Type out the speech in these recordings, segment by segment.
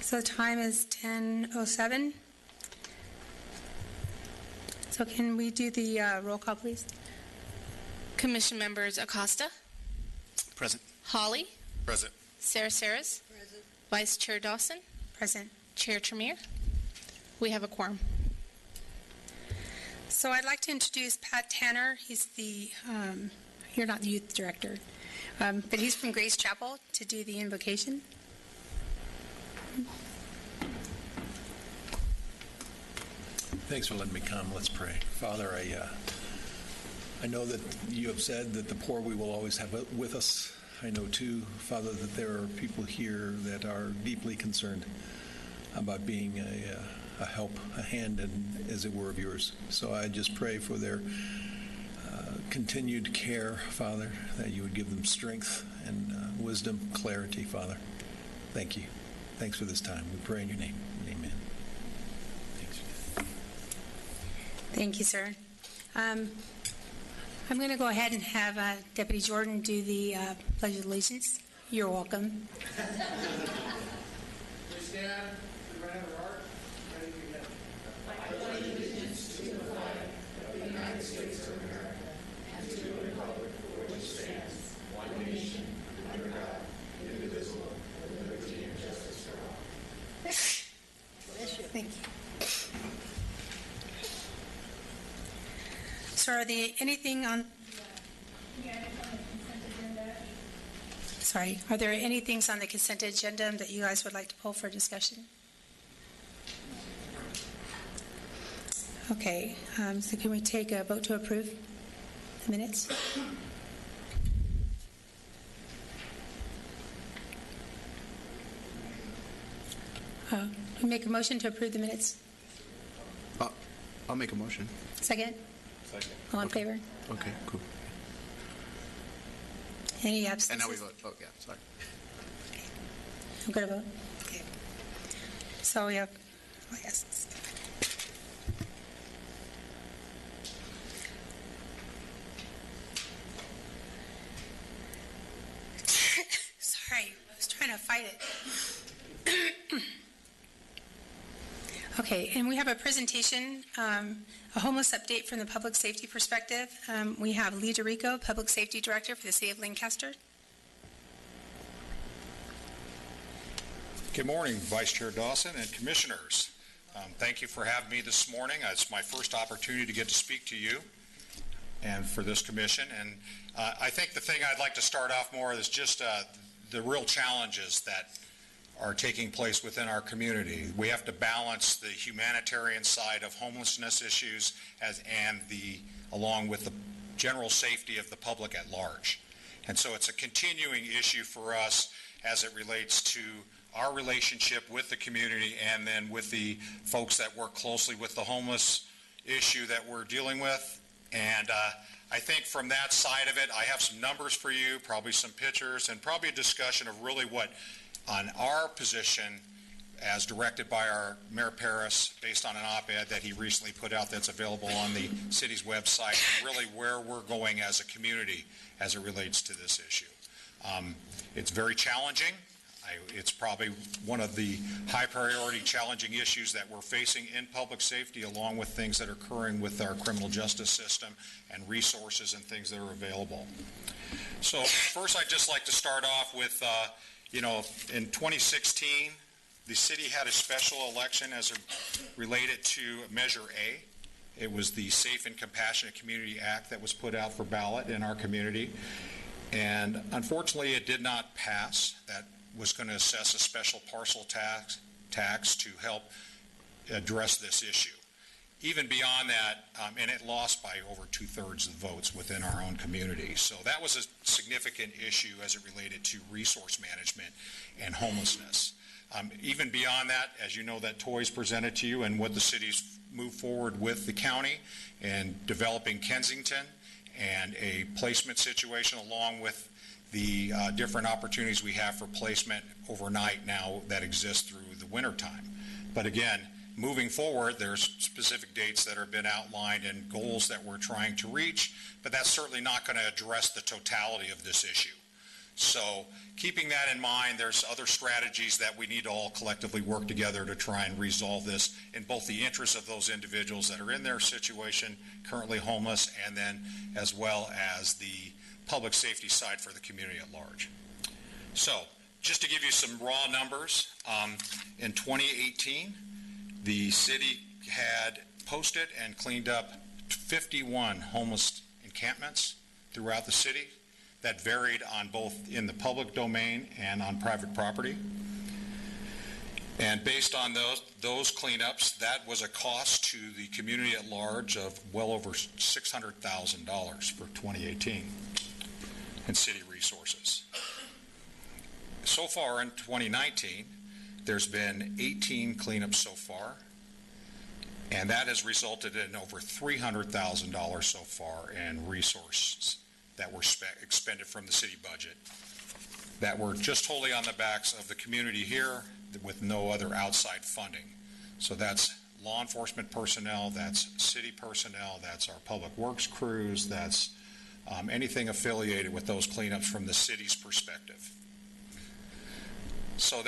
So the time is 10:07. So can we do the roll call, please? Commission members Acosta, Present. Hawley, Present. Sarasaras, Present. Vice Chair Dawson, Present. Chair Tremere. We have a quorum. So I'd like to introduce Pat Tanner. He's the, you're not the youth director, but he's from Grace Chapel to do the invocation. Thanks for letting me come. Let's pray. Father, I know that you have said that the poor we will always have with us. I know, too, Father, that there are people here that are deeply concerned about being a help, a hand, and as it were, of yours. So I just pray for their continued care, Father, that you would give them strength and wisdom, clarity, Father. Thank you. Thanks for this time. We pray in your name. Amen. Thanks. Thank you, sir. I'm going to go ahead and have Deputy Jordan do the Pledge of Allegiance. You're welcome. Please stand to the right of our heart. Ready to begin. I pledge allegiance to the flag of the United States of America and to the republic for which stands one nation under God, indivisible, with liberty and justice for all. Thank you. So are there anything on... Sorry, are there any things on the consent agenda that you guys would like to pull for discussion? Okay, so can we take a vote to approve the minutes? We make a motion to approve the minutes. I'll make a motion. Second? Second. All in favor? Okay, cool. Any And abstentions? now we vote. Oh, yeah, sorry. I'm going to vote? Okay. So we have, oh yes. Sorry, I was trying to fight it. Okay, and we have a presentation, a homeless update from the public safety perspective. We have Lee DeRico, Public Safety Director for the City of Lancaster. Good morning, Vice Chair Dawson and Commissioners. Thank you for having me this morning. It's my first opportunity to get to speak to you and for this commission. And I think the thing I'd like to start off more is just the real challenges that are taking place within our community. We have to balance the humanitarian side of homelessness issues along with the general safety of the public at large. And so it's a continuing issue for us as it relates to our relationship with the community and then with the folks that work closely with the homeless issue that we're dealing with. And I think from that side of it, I have some numbers for you, probably some pictures, and probably a discussion of really what on our position as directed by our Mayor Paris based on an op-ed that he recently put out that's available on the city's website, and really where we're going as a community as it relates to this issue. It's very challenging. It's probably one of the high priority challenging issues that we're facing in public safety, along with things that are occurring with our criminal justice system and resources and things that are available. So first I'd just like to start off with in 2016, the city had a special election as it related to Measure A. It was the Safe and Compassionate Community Act that was put out for ballot in our community. And unfortunately, it did not pass. That was going to assess a special parcel tax to help address this issue. Even beyond that, and it lost by over 2/3 of the votes within our own community. So that was a significant issue as it related to resource management and homelessness. Even beyond that, as you know, that toys presented to you and what the city's moved forward with the county and developing Kensington and a placement situation along with the different opportunities we have for placement overnight now that exist through the wintertime. But again, moving forward, there's specific dates that have been outlined and goals that we're trying to reach, but that's certainly not going to address the totality of this issue. So keeping that in mind, there's other strategies that we need to all collectively work together to try and resolve this in both the interests of those individuals that are in their situation, currently homeless, and then as well as the public safety side for the community at large. So just to give you some raw numbers, in 2018, the city had posted and cleaned up 51 homeless encampments throughout the city. That varied on both in the public domain and on private property. And based on those cleanups, that was a cost to the community at large of well over $600,000 for 2018 in city resources. So far in 2019, there's been 18 cleanups so far, and that has resulted in over $300,000 so far in resources that were expended from the city budget that were just wholly on the backs of the community here with no other outside funding. So that's law enforcement personnel, that's city personnel, that's our public works crews, that's anything affiliated with those cleanups from the city's perspective. So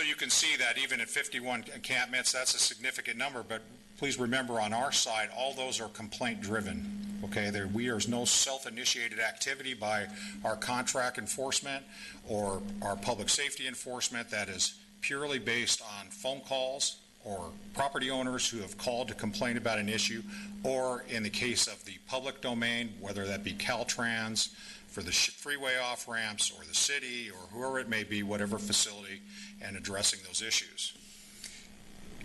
you can see that even at 51 encampments, that's a significant number, but please remember on our side, all those are complaint driven. Okay, there's no self-initiated activity by our contract enforcement or our public safety enforcement that is purely based on phone calls or property owners who have called to complain about an issue, or in the case of the public domain, whether that be Caltrans for the freeway off-ramps or the city or whoever it may be, whatever facility, and addressing those issues.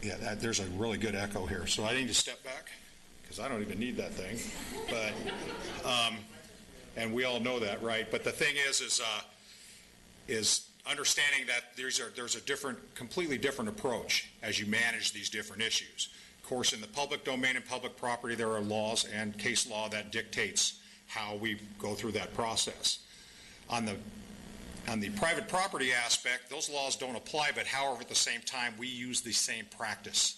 Yeah, there's a really good echo here, so I need to step back because I don't even need that thing. But and we all know that, right? But the thing is understanding that there's a completely different approach as you manage these different issues. Of course, in the public domain and public property, there are laws and case law that dictates how we go through that process. On the private property aspect, those laws don't apply, but however, at the same time, we use the same practice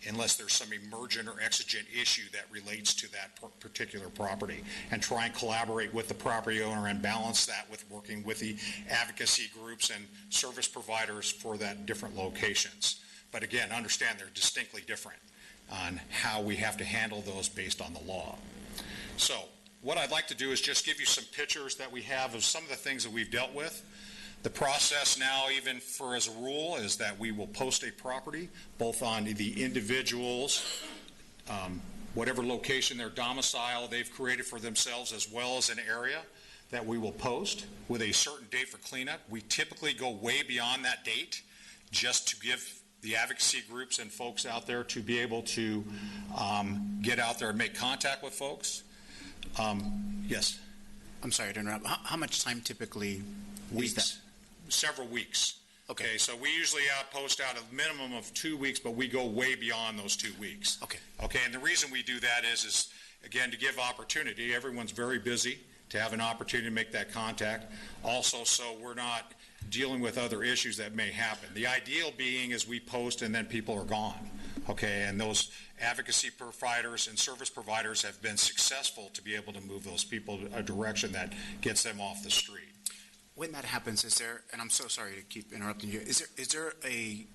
unless there's some emergent or exigent issue that relates to that particular property, and try and collaborate with the property owner and balance that with working with the advocacy groups and service providers for that different locations. But again, understand they're distinctly different on how we have to handle those based on the law. So what I'd like to do is just give you some pictures that we have of some of the things that we've dealt with. The process now, even for as a rule, is that we will post a property both on the individuals, whatever location their domicile they've created for themselves, as well as an area that we will post with a certain date for cleanup. We typically go way beyond that date just to give the advocacy groups and folks out there to be able to get out there and make contact with folks. Yes? I'm sorry to interrupt. How much time typically Weeks. is that? Several weeks. Okay. So we usually post out a minimum of 2 weeks, but we go way beyond those 2 weeks. Okay, and the reason we do that is again, to give opportunity. Everyone's very busy to have an opportunity to make that contact. Also, so we're not dealing with other issues that may happen. The ideal being is we post and then people are gone. Okay, and those advocacy providers and service providers have been successful to be able to move those people a direction that gets them off the street. When that happens, is there, and I'm so sorry to keep interrupting you, is there the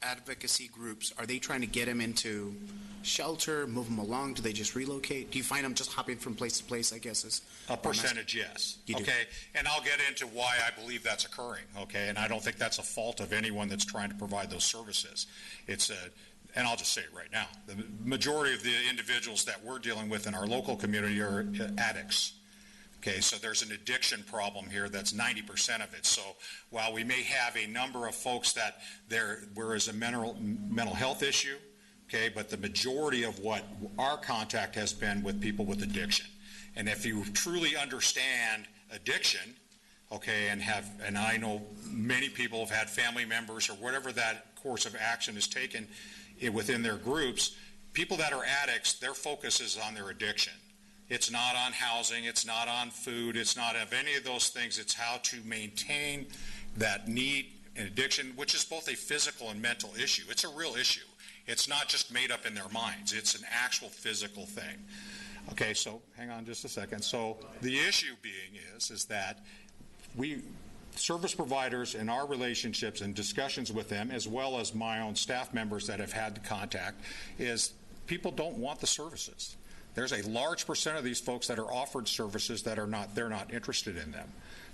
advocacy groups, are they trying to get them into shelter, move them along? Do they just relocate? Do you find them just hopping from place to place, I guess? Is a percentage, yes. You do. Okay, and I'll get into why I believe that's occurring, okay? And I don't think that's a fault of anyone that's trying to provide those services. And I'll just say it right now, the majority of the individuals that we're dealing with in our local community are addicts. Okay, so there's an addiction problem here that's 90% of it. So while we may have a number of folks that where is a mental health issue, okay, but the majority of what our contact has been with people with addiction. And if you truly understand addiction, okay, and I know many people have had family members or whatever that course of action is taken within their groups, people that are addicts, their focus is on their addiction. It's not on housing, it's not on food, it's not of any of those things. It's how to maintain that need and addiction, which is both a physical and mental issue. It's a real issue. It's not just made up in their minds. It's an actual physical thing. Okay, so hang on just a second. So the issue being is that service providers in our relationships and discussions with them, as well as my own staff members that have had contact, is people don't want the services. There's a large percent of these folks that are offered services that they're not interested in them.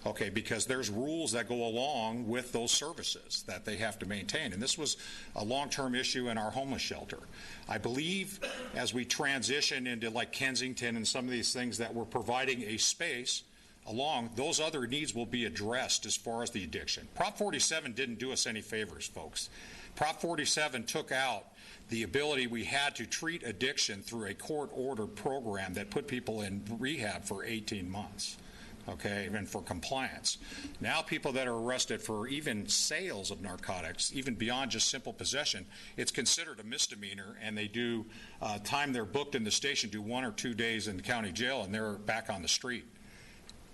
Okay, because there's rules that go along with those services that they have to maintain. And this was a long-term issue in our homeless shelter. I believe as we transition into like Kensington and some of these things that we're providing a space along, those other needs will be addressed as far as the addiction. Prop 47 didn't do us any favors, folks. Prop 47 took out the ability we had to treat addiction through a court-ordered program that put people in rehab for 18 months. Okay, and for compliance. Now people that are arrested for even sales of narcotics, even beyond just simple possession, it's considered a misdemeanor, and they do time they're booked in the station, do 1 or 2 days in the county jail, and they're back on the street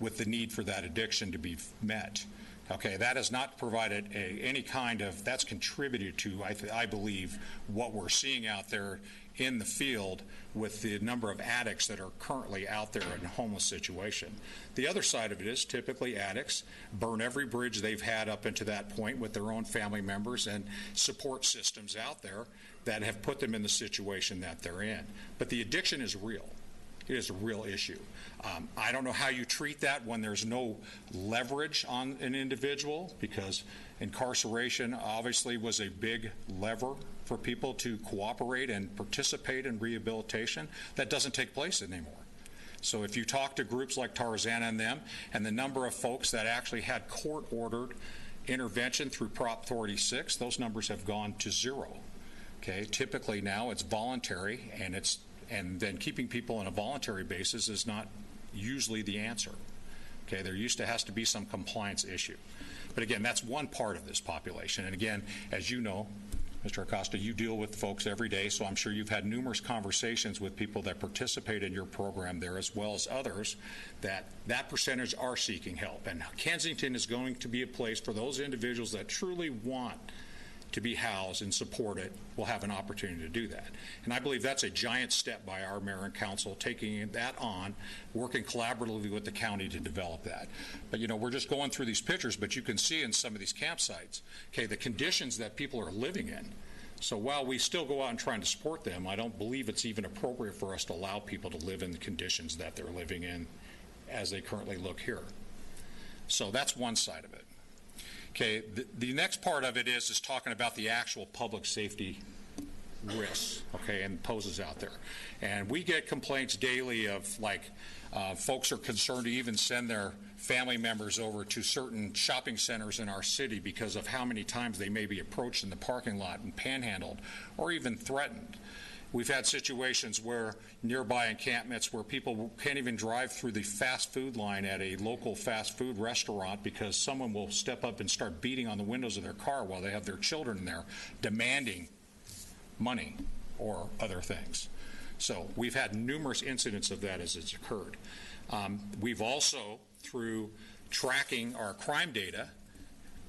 with the need for that addiction to be met. Okay, that has not provided any kind of, that's contributed to, I believe, what we're seeing out there in the field with the number of addicts that are currently out there in a homeless situation. The other side of it is typically addicts burn every bridge they've had up until that point with their own family members and support systems out there that have put them in the situation that they're in. But the addiction is real. It is a real issue. I don't know how you treat that when there's no leverage on an individual, because incarceration obviously was a big lever for people to cooperate and participate in rehabilitation. That doesn't take place anymore. So if you talk to groups like Tarzana and them, and the number of folks that actually had court-ordered intervention through Prop 46, those numbers have gone to zero. Okay, typically now it's voluntary, and then keeping people on a voluntary basis is not usually the answer. Okay, there has to be some compliance issue. But again, that's one part of this population. And again, as you know, Mr. Acosta, you deal with folks every day, so I'm sure you've had numerous conversations with people that participate in your program there, as well as others, that percentage are seeking help. And Kensington is going to be a place for those individuals that truly want to be housed and supported will have an opportunity to do that. And I believe that's a giant step by our mayor and council, taking that on, working collaboratively with the county to develop that. But you know, we're just going through these pictures, but you can see in some of these campsites, okay, the conditions that people are living in. So while we still go out and try to support them, I don't believe it's even appropriate for us to allow people to live in the conditions that they're living in as they currently look here. So that's one side of it. Okay, the next part of it is talking about the actual public safety risks, okay, and poses out there. And we get complaints daily of like folks are concerned to even send their family members over to certain shopping centers in our city because of how many times they may be approached in the parking lot and panhandled or even threatened. We've had situations where nearby encampments where people can't even drive through the fast food line at a local fast food restaurant because someone will step up and start beating on the windows of their car while they have their children there demanding money or other things. So we've had numerous incidents of that as it's occurred. We've also, through tracking our crime data,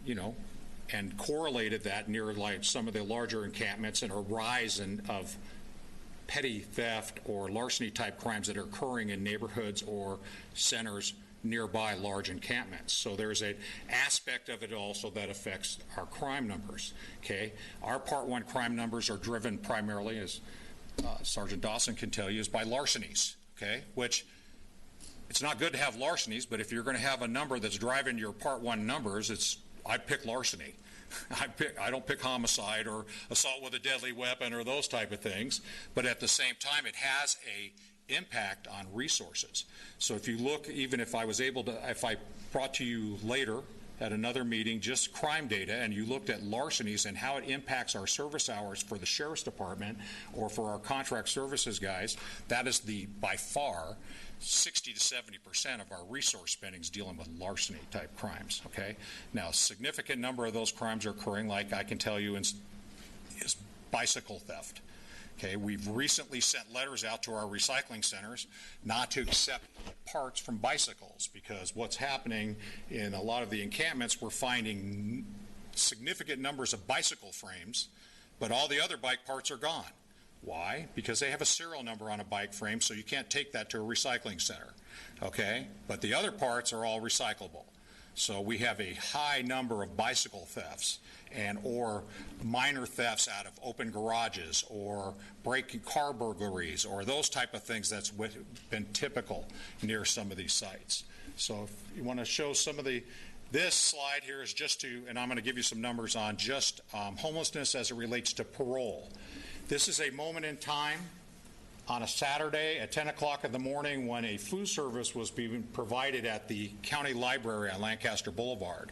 you know, and correlated that near like some of the larger encampments and a rise of petty theft or larceny type crimes that are occurring in neighborhoods or centers nearby large encampments. So there's an aspect of it also that affects our crime numbers. Okay, our Part 1 crime numbers are driven primarily, as Sergeant Dawson can tell you, is by larcenies. Okay, which it's not good to have larcenies, but if you're going to have a number that's driving your Part 1 numbers, I pick larceny. I don't pick homicide or assault with a deadly weapon or those type of things, but at the same time it has a impact on resources. So if you look, even if I brought to you later at another meeting just crime data and you looked at larcenies and how it impacts our service hours for the Sheriff's Department or for our contract services guys, that is by far 60 to 70% of our resource spending is dealing with larceny type crimes. Okay, now a significant number of those crimes are occurring, like I can tell you, is bicycle theft. Okay, we've recently sent letters out to our recycling centers not to accept parts from bicycles because what's happening in a lot of the encampments, we're finding significant numbers of bicycle frames, but all the other bike parts are gone. Why? Because they have a serial number on a bike frame, so you can't take that to a recycling center, okay? But the other parts are all recyclable. So we have a high number of bicycle thefts or minor thefts out of open garages or breaking car burglaries or those type of things that's been typical near some of these sites. So if you want to show some of this slide here is just to, and I'm going to give you some numbers on just homelessness as it relates to parole. This is a moment in time on a Saturday at 10 o'clock in the morning when a food service was being provided at the county library on Lancaster Boulevard.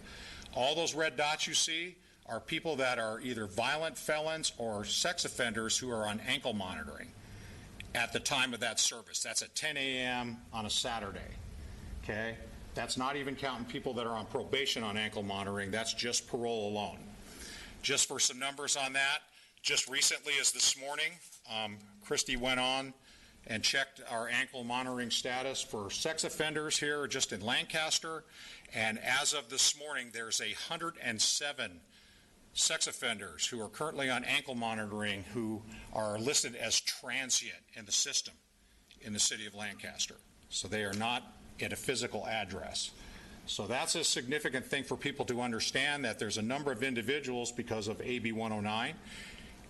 All those red dots you see are people that are either violent felons or sex offenders who are on ankle monitoring at the time of that service. That's at 10 a.m. on a Saturday, okay? That's not even counting people that are on probation on ankle monitoring. That's just parole alone. Just for some numbers on that, just recently as this morning, Christy went on and checked our ankle monitoring status for sex offenders here just in Lancaster, and as of this morning, there's 107 sex offenders who are currently on ankle monitoring who are listed as transient in the system in the city of Lancaster. So they are not at a physical address. So that's a significant thing for people to understand, that there's a number of individuals because of AB 109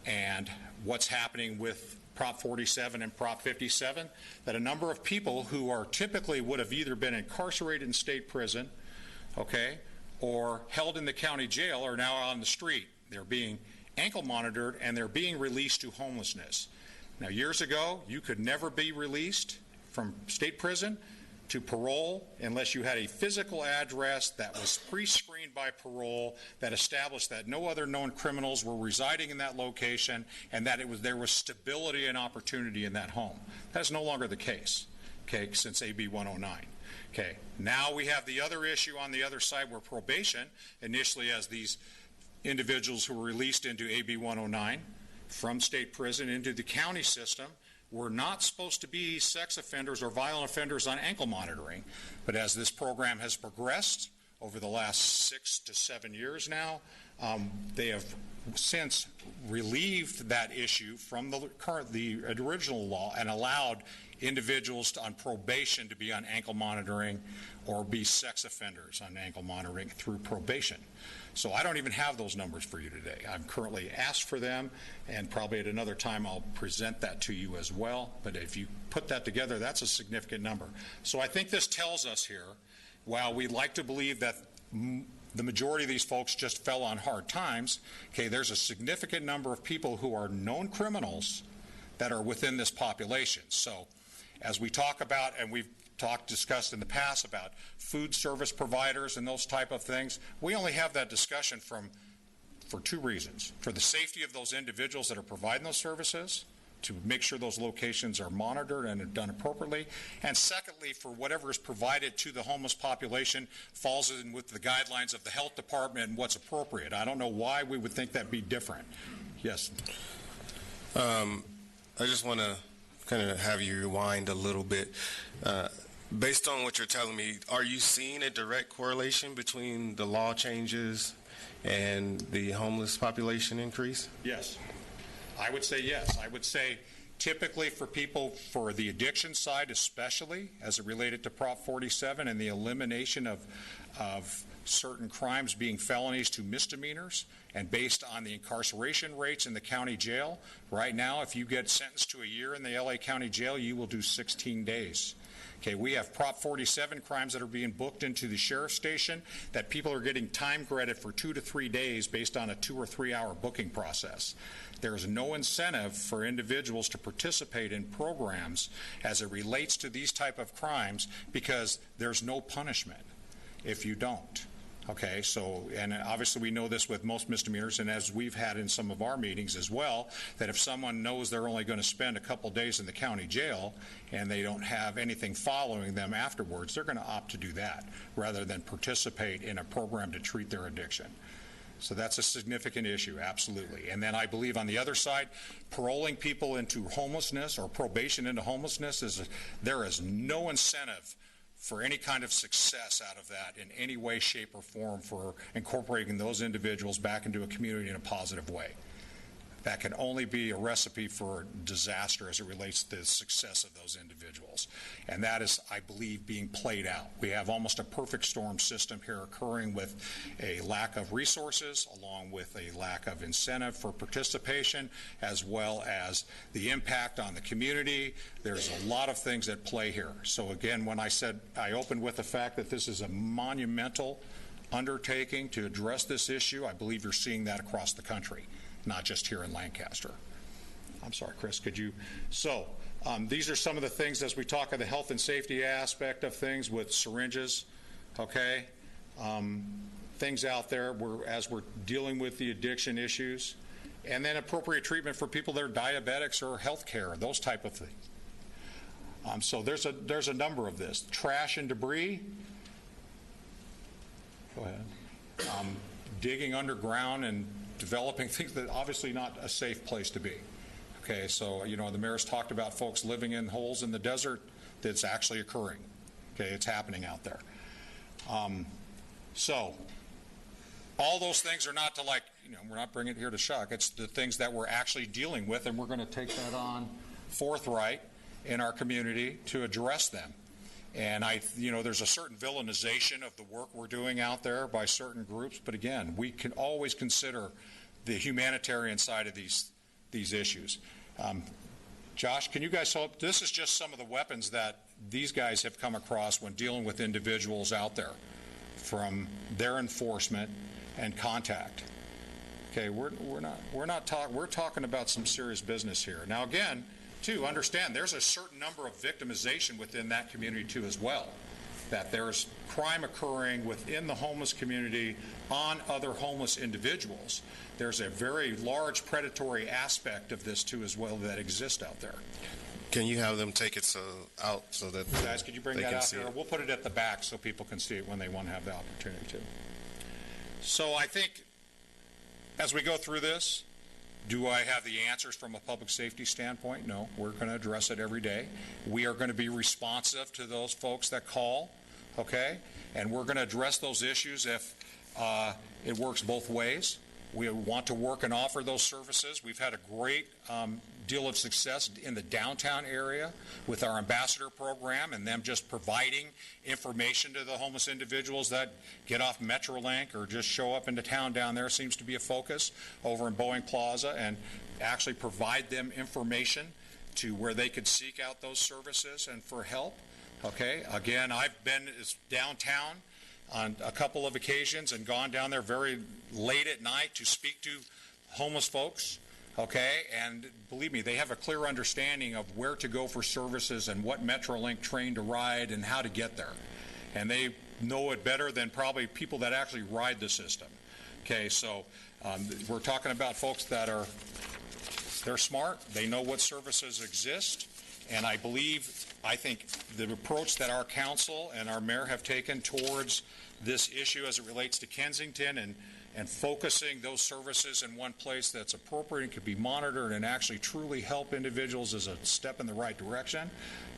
and what's happening with Prop 47 and Prop 57, that a number of people who are typically would have either been incarcerated in state prison, okay, or held in the county jail are now on the street. They're being ankle monitored and they're being released to homelessness. Now, years ago, you could never be released from state prison to parole unless you had a physical address that was pre-screened by parole that established that no other known criminals were residing in that location and that there was stability and opportunity in that home. That is no longer the case, okay, since AB 109. Okay, now we have the other issue on the other side where probation, initially as these individuals who were released into AB 109 from state prison into the county system, were not supposed to be sex offenders or violent offenders on ankle monitoring. But as this program has progressed over the last 6 to 7 years now, they have since relieved that issue from the original law and allowed individuals on probation to be on ankle monitoring or be sex offenders on ankle monitoring through probation. So I don't even have those numbers for you today. I'm currently asked for them, and probably at another time I'll present that to you as well. But if you put that together, that's a significant number. So I think this tells us here, while we'd like to believe that the majority of these folks just fell on hard times, okay, there's a significant number of people who are known criminals that are within this population. So as we talk about, and we've discussed in the past about food service providers and those type of things, we only have that discussion for two reasons: for the safety of those individuals that are providing those services, to make sure those locations are monitored and are done appropriately, and secondly, for whatever is provided to the homeless population falls in with the guidelines of the health department and what's appropriate. I don't know why we would think that'd be different. Yes. I just want to kind of have you rewind a little bit. Based on what you're telling me, are you seeing a direct correlation between the law changes and the homeless population increase? Yes. I would say yes. I would say typically for people, for the addiction side especially, as it related to Prop 47 and the elimination of certain crimes being felonies to misdemeanors, and based on the incarceration rates in the county jail, right now if you get sentenced to a year in the LA County Jail, you will do 16 days. Okay, we have Prop 47 crimes that are being booked into the sheriff's station that people are getting time credit for 2 to 3 days based on a 2 or 3 hour booking process. There's no incentive for individuals to participate in programs as it relates to these type of crimes because there's no punishment if you don't. Okay, so, and obviously we know this with most misdemeanors, and as we've had in some of our meetings as well, that if someone knows they're only going to spend a couple days in the county jail and they don't have anything following them afterwards, they're going to opt to do that rather than participate in a program to treat their addiction. So that's a significant issue, absolutely. And then I believe on the other side, paroling people into homelessness or probation into homelessness, there is no incentive for any kind of success out of that in any way, shape, or form for incorporating those individuals back into a community in a positive way. that can only be a recipe for disaster as it relates to the success of those individuals. And that is, I believe, being played out. We have almost a perfect storm system here occurring with a lack of resources, along with a lack of incentive for participation, as well as the impact on the community. There's a lot of things at play here. So again, when I said, I opened with the fact that this is a monumental undertaking to address this issue, I believe you're seeing that across the country, not just here in Lancaster. I'm sorry, Chris, could you? So these are some of the things as we talk of the health and safety aspect of things with syringes, okay? Things out there as we're dealing with the addiction issues, and then appropriate treatment for people that are diabetics or health care, those type of things. So there's a number of this. Trash and debris. Go ahead. Digging underground and developing things that obviously not a safe place to be. Okay, so, you know, the mayor's talked about folks living in holes in the desert. That's actually occurring. Okay, it's happening out there. So all those things are not to, like, you know, we're not bringing it here to shock. It's the things that we're actually dealing with, and we're going to take that on forthright in our community to address them. And you know, there's a certain villainization of the work we're doing out there by certain groups, but again, we can always consider the humanitarian side of these issues. Josh, can you guys help? This is just some of the weapons that these guys have come across when dealing with individuals out there, from their enforcement and contact. Okay, we're talking about some serious business here. Now again, too, understand there's a certain number of victimization within that community too as well, that there's crime occurring within the homeless community on other homeless individuals. There's a very large predatory aspect of this too as well that exists out there. Can you have them take it out so that guys, could you bring that out there? We'll put it at the back so people can see it when they want to have the opportunity to. So I think as we go through this, do I have the answers from a public safety standpoint? No. We're going to address it every day. We are going to be responsive to those folks that call, okay? And we're going to address those issues if it works both ways. We want to work and offer those services. We've had a great deal of success in the downtown area with our ambassador program and them just providing information to the homeless individuals that get off Metrolink or just show up into town down there. Seems to be a focus over in Boeing Plaza, and actually provide them information to where they could seek out those services and for help. Okay, again, I've been downtown on a couple of occasions and gone down there very late at night to speak to homeless folks. Okay, and believe me, they have a clear understanding of where to go for services and what Metrolink train to ride and how to get there. And they know it better than probably people that actually ride the system. Okay, so we're talking about folks that they're smart, they know what services exist, and I think the approach that our council and our mayor have taken towards this issue as it relates to Kensington and focusing those services in one place that's appropriate and could be monitored and actually truly help individuals is a step in the right direction.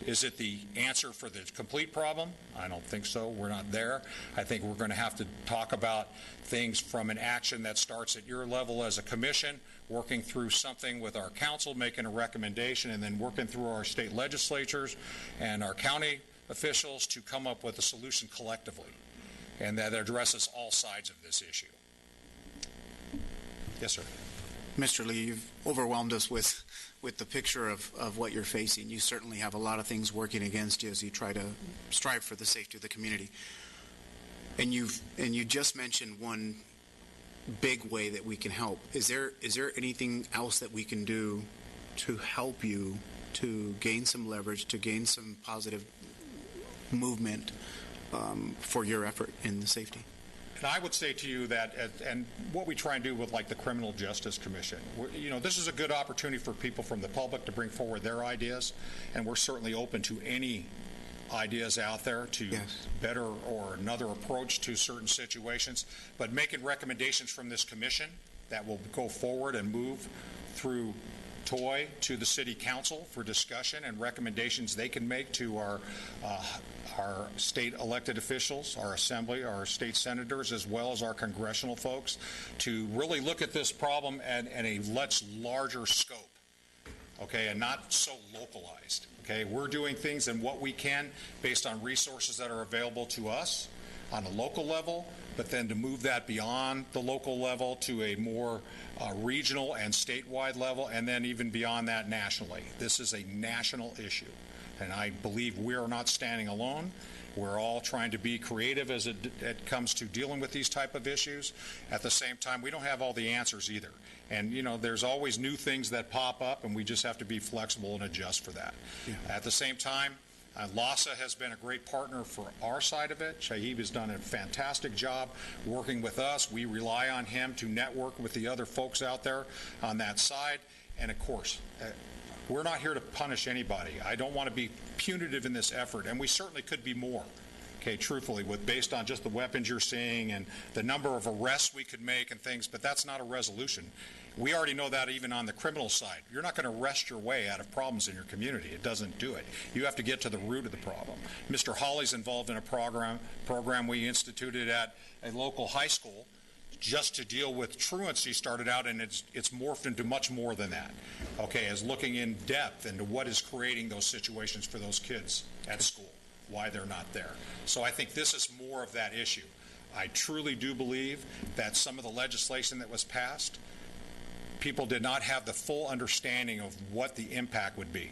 Is it the answer for the complete problem? I don't think so. We're not there. I think we're going to have to talk about things from an action that starts at your level as a commission, working through something with our council, making a recommendation, and then working through our state legislatures and our county officials to come up with a solution collectively, and that addresses all sides of this issue. Yes, sir. Mr. Lee, you've overwhelmed us with the picture of what you're facing. You certainly have a lot of things working against you as you try to strive for the safety of the community. And you just mentioned one big way that we can help. Is there anything else that we can do to help you to gain some leverage, to gain some positive movement for your effort in the safety? And I would say to you that, and what we try and do with like the Criminal Justice Commission, you know, this is a good opportunity for people from the public to bring forward their ideas, and we're certainly open to any ideas out there to better or another approach to certain situations, but making recommendations from this commission that will go forward and move through TOY to the City Council for discussion and recommendations they can make to our state elected officials, our assembly, our state senators, as well as our congressional folks, to really look at this problem at a much larger scope, okay, and not so localized. Okay, we're doing things in what we can based on resources that are available to us on a local level, but then to move that beyond the local level to a more regional and statewide level, and then even beyond that nationally. This is a national issue, and I believe we are not standing alone. We're all trying to be creative as it comes to dealing with these type of issues. At the same time, we don't have all the answers either. And, you know, there's always new things that pop up, and we just have to be flexible and adjust for that. Yeah. At the same time, LASA has been a great partner for our side of it. Shahib has done a fantastic job working with us. We rely on him to network with the other folks out there on that side. And, of course, we're not here to punish anybody. I don't want to be punitive in this effort, and we certainly could be more. Okay, truthfully, based on just the weapons you're seeing and the number of arrests we could make and things, but that's not a resolution. We already know that even on the criminal side. You're not going to arrest your way out of problems in your community. It doesn't do it. You have to get to the root of the problem. Mr. Hawley's involved in a program we instituted at a local high school just to deal with truancy started out, and it's morphed into much more than that. Okay, as looking in depth into what is creating those situations for those kids at school, why they're not there. So I think this is more of that issue. I truly do believe that some of the legislation that was passed, people did not have the full understanding of what the impact would be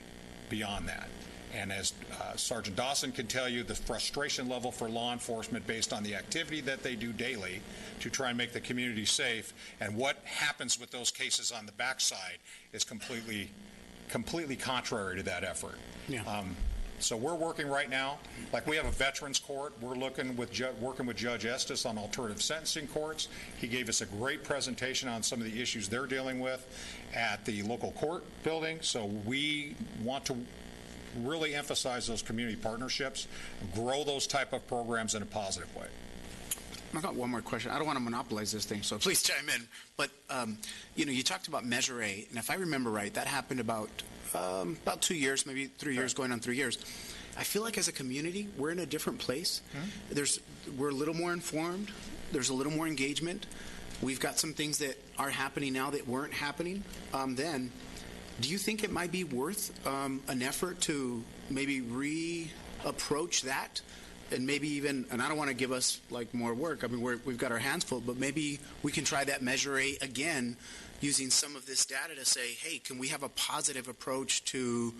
beyond that. And as Sergeant Dawson can tell you, the frustration level for law enforcement based on the activity that they do daily to try and make the community safe, and what happens with those cases on the backside is completely contrary to that effort. Yeah. So we're working right now, like we have a veterans court. We're working with Judge Estes on alternative sentencing courts. He gave us a great presentation on some of the issues they're dealing with at the local court building. So we want to really emphasize those community partnerships, grow those type of programs in a positive way. I got one more question. I don't want to monopolize this thing, so please chime in. But, you talked about Measure A, and if I remember right, that happened about 2 years, maybe 3 years, going on 3 years. I feel like as a community, we're in a different place. We're a little more informed. There's a little more engagement. We've got some things that are happening now that weren't happening then. Do you think it might be worth an effort to maybe reapproach that? And maybe even, and I don't want to give us like more work. I mean, we've got our hands full, but maybe we can try that Measure A again, using some of this data to say, hey, can we have a positive approach to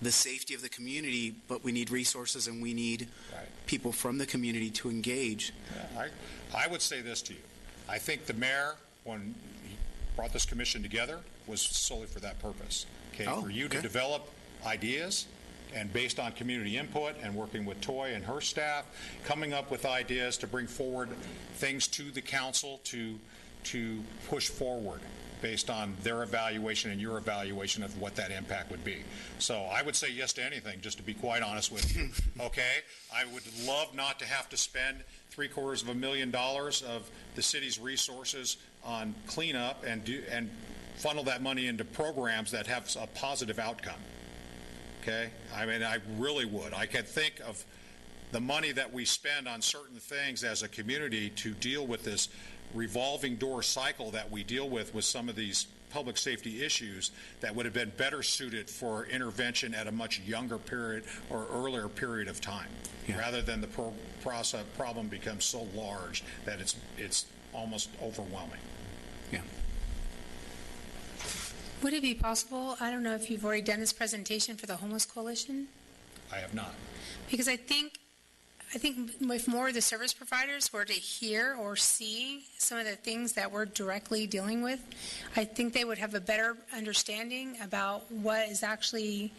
the safety of the community, but we need resources and we need people from the community to engage. Yeah, I would say this to you. I think the mayor, when he brought this commission together, was solely for that purpose. For you to develop ideas, and based on community input and working with Toy and her staff, coming up with ideas to bring forward things to the council to push forward based on their evaluation and your evaluation of what that impact would be. So I would say yes to anything, just to be quite honest with you. Okay? I would love not to have to spend $750,000 of the city's resources on cleanup and funnel that money into programs that have a positive outcome. Okay? I mean, I really would. I can think of the money that we spend on certain things as a community to deal with this revolving door cycle that we deal with some of these public safety issues that would have been better suited for intervention at a much younger period or earlier period of time, rather than the problem becomes so large that it's almost overwhelming. Yeah. Would it be possible, I don't know if you've already done this presentation for the Homeless Coalition? I have not. Because I think if more of the service providers were to hear or see some of the things that we're directly dealing with, I think they would have a better understanding about what is actually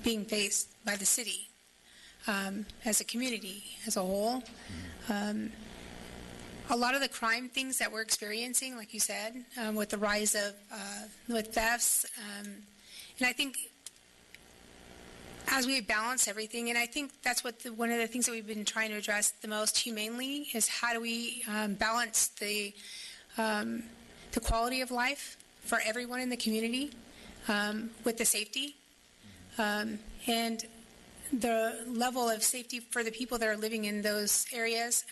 being faced by the city as a community, as a whole. A lot of the crime things that we're experiencing, like you said, with the rise of with thefts, and I think as we balance everything, and I think that's what one of the things that we've been trying to address the most humanely is how do we balance the quality of life for everyone in the community with the safety and the level of safety for the people that are living in those areas.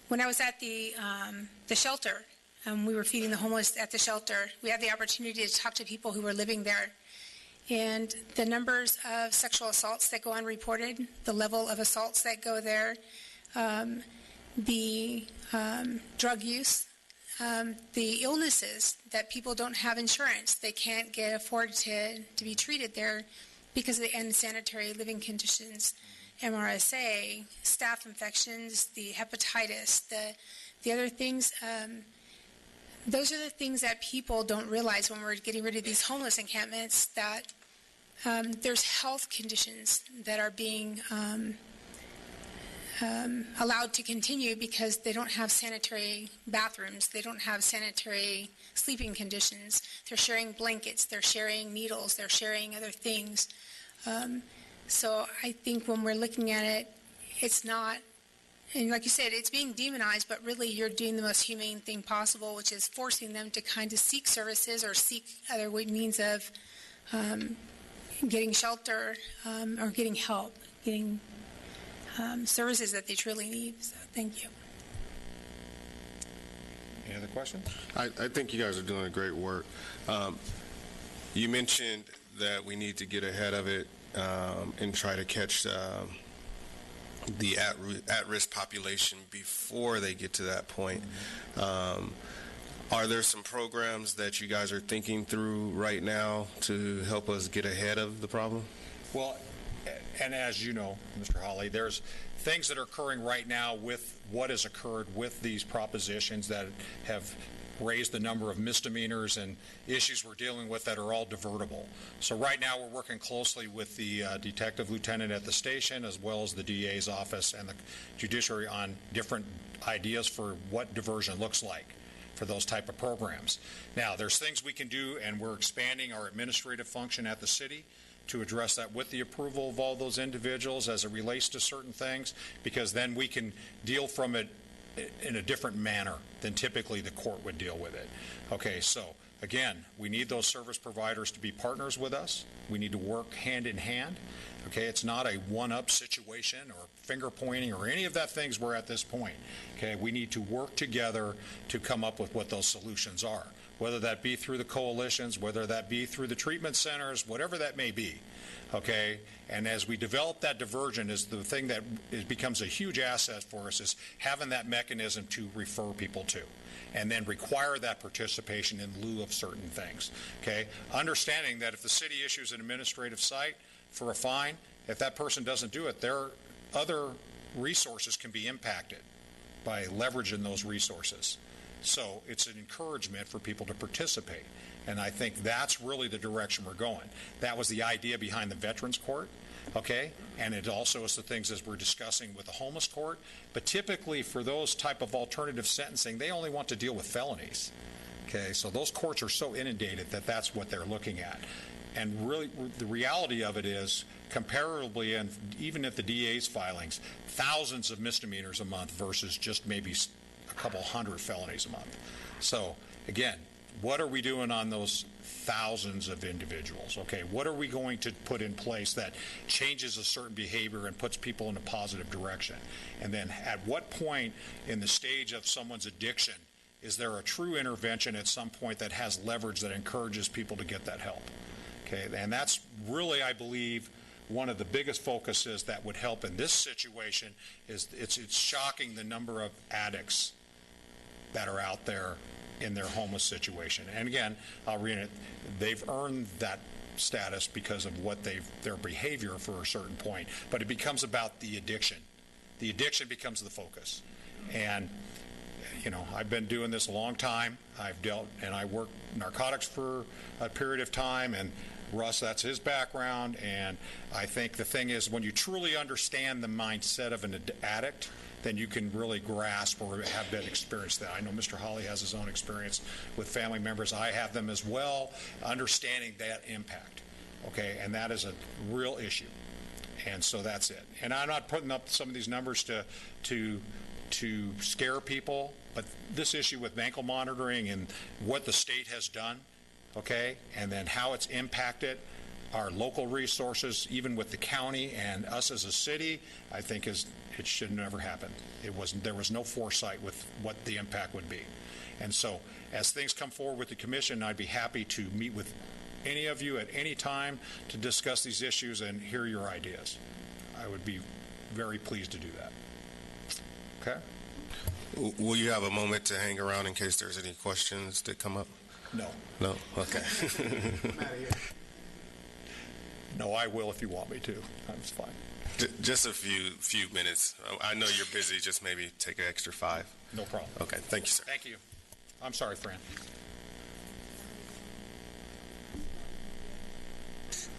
When I was at the shelter, we were feeding the homeless at the shelter. We had the opportunity to talk to people who were living there. And the numbers of sexual assaults that go unreported, the level of assaults that go there, the drug use, the illnesses that people don't have insurance. They can't afford to be treated there because of the unsanitary living conditions, MRSA, staph infections, the hepatitis, the other things. Those are the things that people don't realize when we're getting rid of these homeless encampments, that there's health conditions that are being allowed to continue because they don't have sanitary bathrooms, they don't have sanitary sleeping conditions. They're sharing blankets, they're sharing needles, they're sharing other things. So I think when we're looking at it, it's not, and like you said, it's being demonized, but really you're doing the most humane thing possible, which is forcing them to kind of seek services or seek other means of getting shelter or getting help, getting services that they truly need. So thank you. Any other questions? I think you guys are doing great work. You mentioned that we need to get ahead of it and try to catch the at-risk population before they get to that point. Are there some programs that you guys are thinking through right now to help us get ahead of the problem? Well, and as you know, Mr. Hawley, there's things that are occurring right now with what has occurred with these propositions that have raised the number of misdemeanors and issues we're dealing with that are all divertible. So right now we're working closely with the detective lieutenant at the station as well as the DA's office and the judiciary on different ideas for what diversion looks like for those type of programs. Now, there's things we can do, and we're expanding our administrative function at the city to address that with the approval of all those individuals as it relates to certain things, because then we can deal from it in a different manner than typically the court would deal with it. Okay, so again, we need those service providers to be partners with us. We need to work hand in hand. Okay, it's not a one-up situation or finger pointing or any of that things we're at this point. Okay, we need to work together to come up with what those solutions are, whether that be through the coalitions, whether that be through the treatment centers, whatever that may be. Okay, and as we develop that diversion, is the thing that becomes a huge asset for us is having that mechanism to refer people to, and then require that participation in lieu of certain things. Okay, understanding that if the city issues an administrative cite for a fine, if that person doesn't do it, their other resources can be impacted by leveraging those resources. So it's an encouragement for people to participate. And I think that's really the direction we're going. That was the idea behind the Veterans Court, okay? And it also is the things as we're discussing with the homeless court. But typically for those type of alternative sentencing, they only want to deal with felonies, okay? So those courts are so inundated that that's what they're looking at. And really, the reality of it is, comparably, and even at the DA's filings, thousands of misdemeanors a month versus just maybe a couple hundred felonies a month. So, again, what are we doing on those thousands of individuals? Okay, what are we going to put in place that changes a certain behavior and puts people in a positive direction? And then at what point in the stage of someone's addiction is there a true intervention at some point that has leverage that encourages people to get that help? Okay, and that's really, I believe, one of the biggest focuses that would help in this situation is it's shocking the number of addicts that are out there in their homeless situation. And again, I'll read it, they've earned that status because of what their behavior for a certain point, but it becomes about the addiction. The addiction becomes the focus. And you know, I've been doing this a long time. I've dealt, and I worked narcotics for a period of time, and Russ, that's his background, and I think the thing is when you truly understand the mindset of an addict, then you can really grasp or have that experience that. I know Mr. Hawley has his own experience with family members. I have them as well, understanding that impact, okay, and that is a real issue, and so that's it. And I'm not putting up some of these numbers to to scare people, but this issue with ankle monitoring and what the state has done, okay, and then how it's impacted our local resources, even with the county and us as a city, I think it should never happen. There was no foresight with what the impact would be. And so as things come forward with the commission, I'd be happy to meet with any of you at any time to discuss these issues and hear your ideas. I would be very pleased to do that. Okay? Will you have a moment to hang around in case there's any questions that come up? No. No? Okay. No, I will if you want me to. That's fine. Just a few minutes. I know you're busy. Just maybe take an extra 5. No problem. Okay. Thank you, sir. Thank you. I'm sorry, Fran.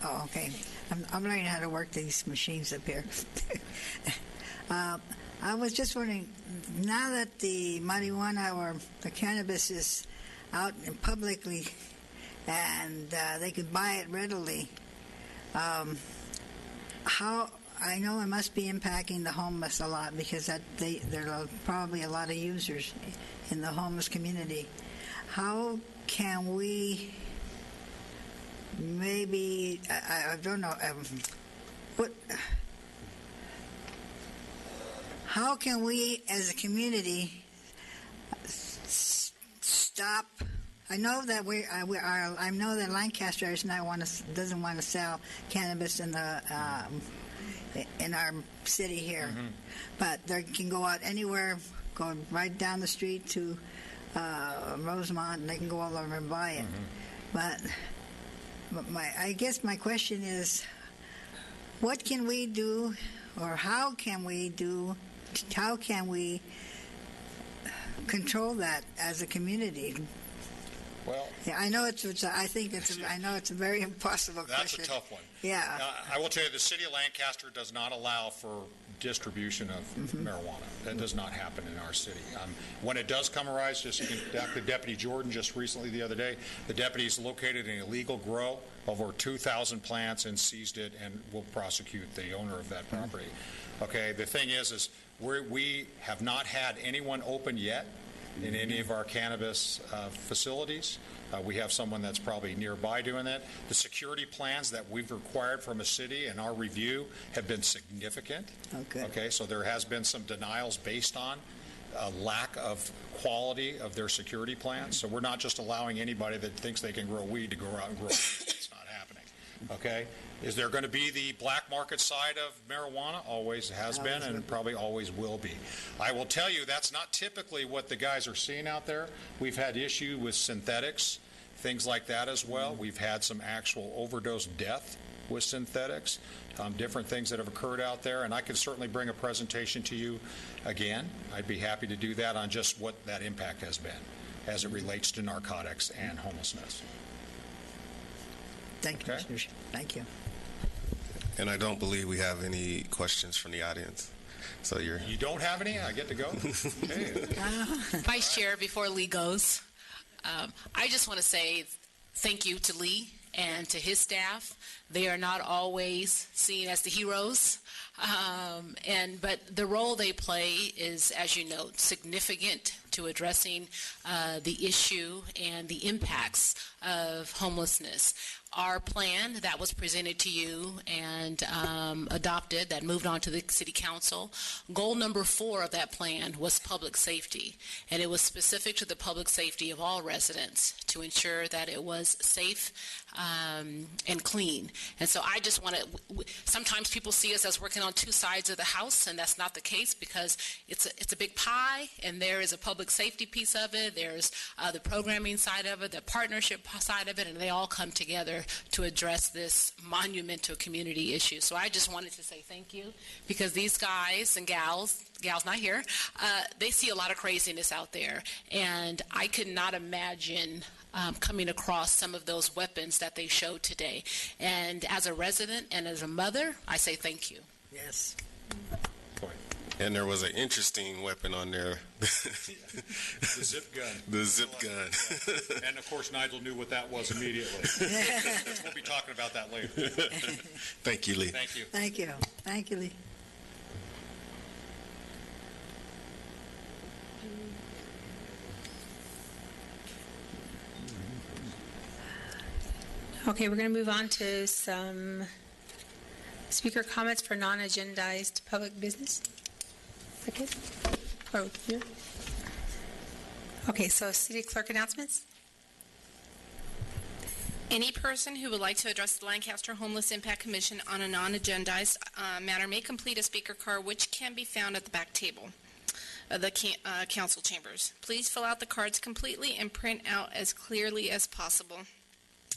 Oh, okay. I'm learning how to work these machines up here. I was just wondering, now that the marijuana or the cannabis is out publicly and they could buy it readily, how I know it must be impacting the homeless a lot because there are probably a lot of users in the homeless community. How can we maybe I don't know how can we as a community stop? I know that I know that Lancaster doesn't want to sell cannabis in our city here, but they can go out anywhere, go right down the street to Rosemont, and they can go all over and buy it. But I guess my question is, what can we do, or how can we control that as a community? Well, yeah, I know it's a very impossible question. that's a tough one. Yeah. I will tell you, the city of Lancaster does not allow for distribution of marijuana. That does not happen in our city. When it does come arise, just the Deputy Jordan just recently the other day, the deputies located an illegal grow over 2,000 plants and seized it and will prosecute the owner of that property. Okay, the thing is we have not had anyone open yet in any of our cannabis facilities. We have someone that's probably nearby doing that. The security plans that we've required from a city in our review have been significant. Okay, so there has been some denials based on a lack of quality of their security plans. So we're not just allowing anybody that thinks they can grow weed to go out and grow weed. It's not happening. Okay? Is there going to be the black market side of marijuana? Always has been and probably always will be. I will tell you that's not typically what the guys are seeing out there. We've had issue with synthetics, things like that as well. We've had some actual overdose death with synthetics, different things that have occurred out there, and I can certainly bring a presentation to you again. I'd be happy to do that on just what that impact has been as it relates to narcotics and homelessness. Thank you, Okay. Mr. Thank you. And I don't believe we have any questions from the audience. So You don't have any? I get to go? Okay. Vice Chair, before Lee goes, I just want to say thank you to Lee and to his staff. They are not always seen as the heroes, but the role they play is, as you note, significant to addressing the issue and the impacts of homelessness. Our plan that was presented to you and adopted, that moved on to the City Council, goal number 4 of that plan was public safety, and it was specific to the public safety of all residents to ensure that it was safe and clean. And so I just want to, sometimes people see us as working on 2 sides of the house, and that's not the case because it's a big pie, and there is a public safety piece of it, there's the programming side of it, the partnership side of it, and they all come together to address this monumental community issue. So I just wanted to say thank you because these guys and gals not here, they see a lot of craziness out there, and I could not imagine coming across some of those weapons that they showed today. And as a resident and as a mother, I say thank you. Yes. And there was an interesting weapon on there. The zip gun. The zip gun. And, of course, Nigel knew what that was immediately. We'll be talking about that later. Thank you, Lee. Thank you. Thank you. Thank you, Lee. Okay, we're going to move on to some speaker comments for non-agendized public business. Okay. Oh, here. Okay, so city clerk announcements. Any person who would like to address the Lancaster Homeless Impact Commission on a non-agendized matter may complete a speaker card, which can be found at the back table of the council chambers. Please fill out the cards completely and print out as clearly as possible.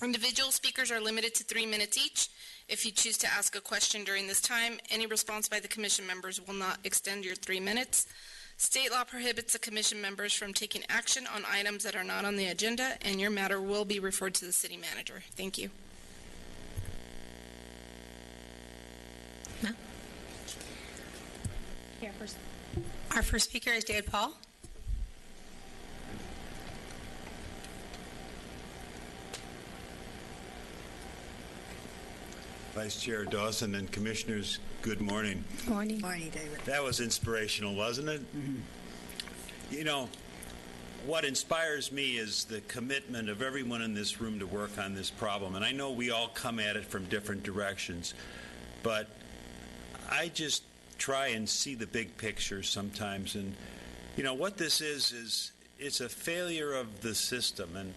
Individual speakers are limited to 3 minutes each. If you choose to ask a question during this time, any response by the commission members will not extend your 3 minutes. State law prohibits the commission members from taking action on items that are not on the agenda, and your matter will be referred to the city manager. Thank you. No? Our first speaker is David Paul. Vice Chair Dawson and Commissioners, good morning. Morning. Morning, David. That was inspirational, wasn't it? Mm-hmm. You know, what inspires me is the commitment of everyone in this room to work on this problem. And I know we all come at it from different directions, but I just try and see the big picture sometimes. And, you know, what this is it's a failure of the system. And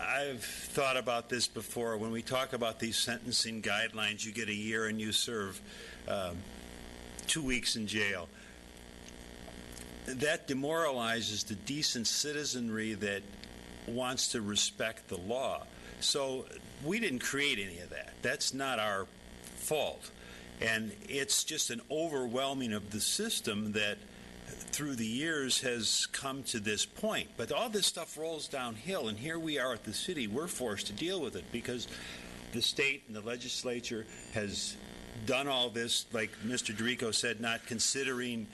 I've thought about this before. When we talk about these sentencing guidelines, you get a year and you serve 2 weeks in jail. That demoralizes the decent citizenry that wants to respect the law. So we didn't create any of that. That's not our fault. And it's just an overwhelming of the system that through the years has come to this point. But all this stuff rolls downhill, and here we are at the city. We're forced to deal with it because the state and the legislature has done all this, like Mr. Dorico said, not considering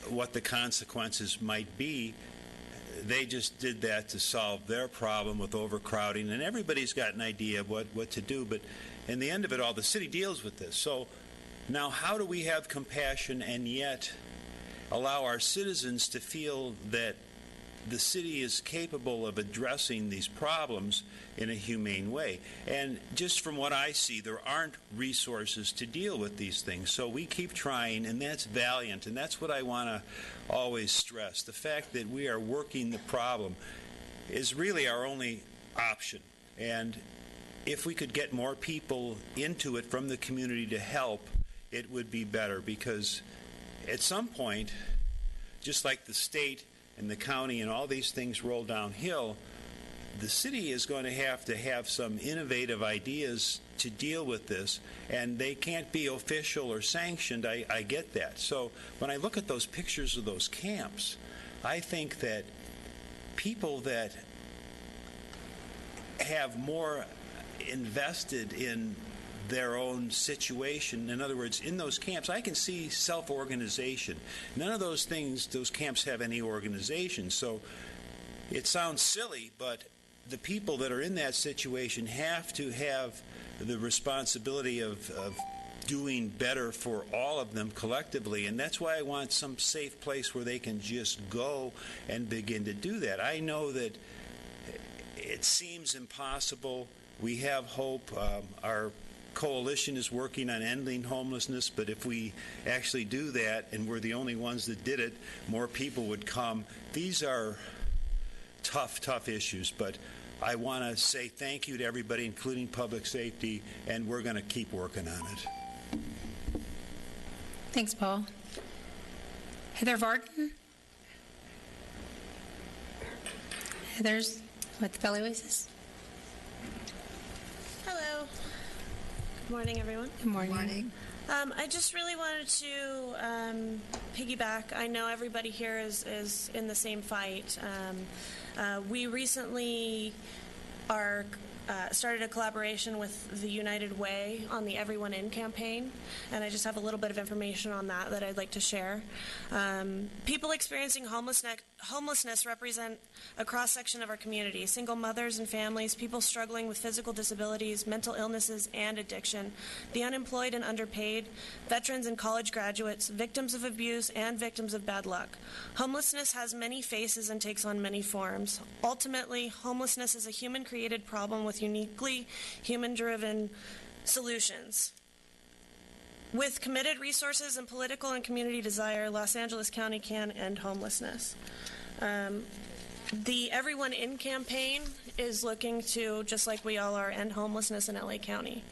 what the consequences might be. They just did that to solve their problem with overcrowding, and everybody's got an idea of what to do. But in the end of it all, the city deals with this. So now how do we have compassion and yet allow our citizens to feel that the city is capable of addressing these problems in a humane way? And just from what I see, there aren't resources to deal with these things. So we keep trying, and that's valiant, and that's what I want to always stress. The fact that we are working the problem is really our only option. And if we could get more people into it from the community to help, it would be better, because at some point, just like the state and the county and all these things roll downhill, the city is going to have some innovative ideas to deal with this, and they can't be official or sanctioned. I get that. So when I look at those pictures of those camps, I think that people that have more invested in their own situation. In other words, in those camps, I can see self-organization. None of those things, those camps have any organization. So it sounds silly, but the people that are in that situation have to have the responsibility of doing better for all of them collectively. And that's why I want some safe place where they can just go and begin to do that. I know that it seems impossible. We have hope. Our coalition is working on ending homelessness, but if we actually do that, and we're the only ones that did it, more people would come. These are tough issues, but I want to say thank you to everybody, including public safety, and we're going to keep working on it. Thanks, Paul. Heather Varden. Heather's with the Valley Oasis. Hello. Good morning, everyone. Good morning. Good morning. I just really wanted to piggyback. I know everybody here is in the same fight. We recently started a collaboration with the United Way on the Everyone In campaign, and I just have a little bit of information on that I'd like to share. People experiencing homelessness represent a cross-section of our community: single mothers and families, people struggling with physical disabilities, mental illnesses, and addiction, the unemployed and underpaid, veterans and college graduates, victims of abuse, and victims of bad luck. Homelessness has many faces and takes on many forms. Ultimately, homelessness is a human-created problem with with uniquely human-driven solutions. With committed resources and political and community desire, Los Angeles County can end homelessness. The Everyone In campaign is looking to, just like we all are, end homelessness in LA County.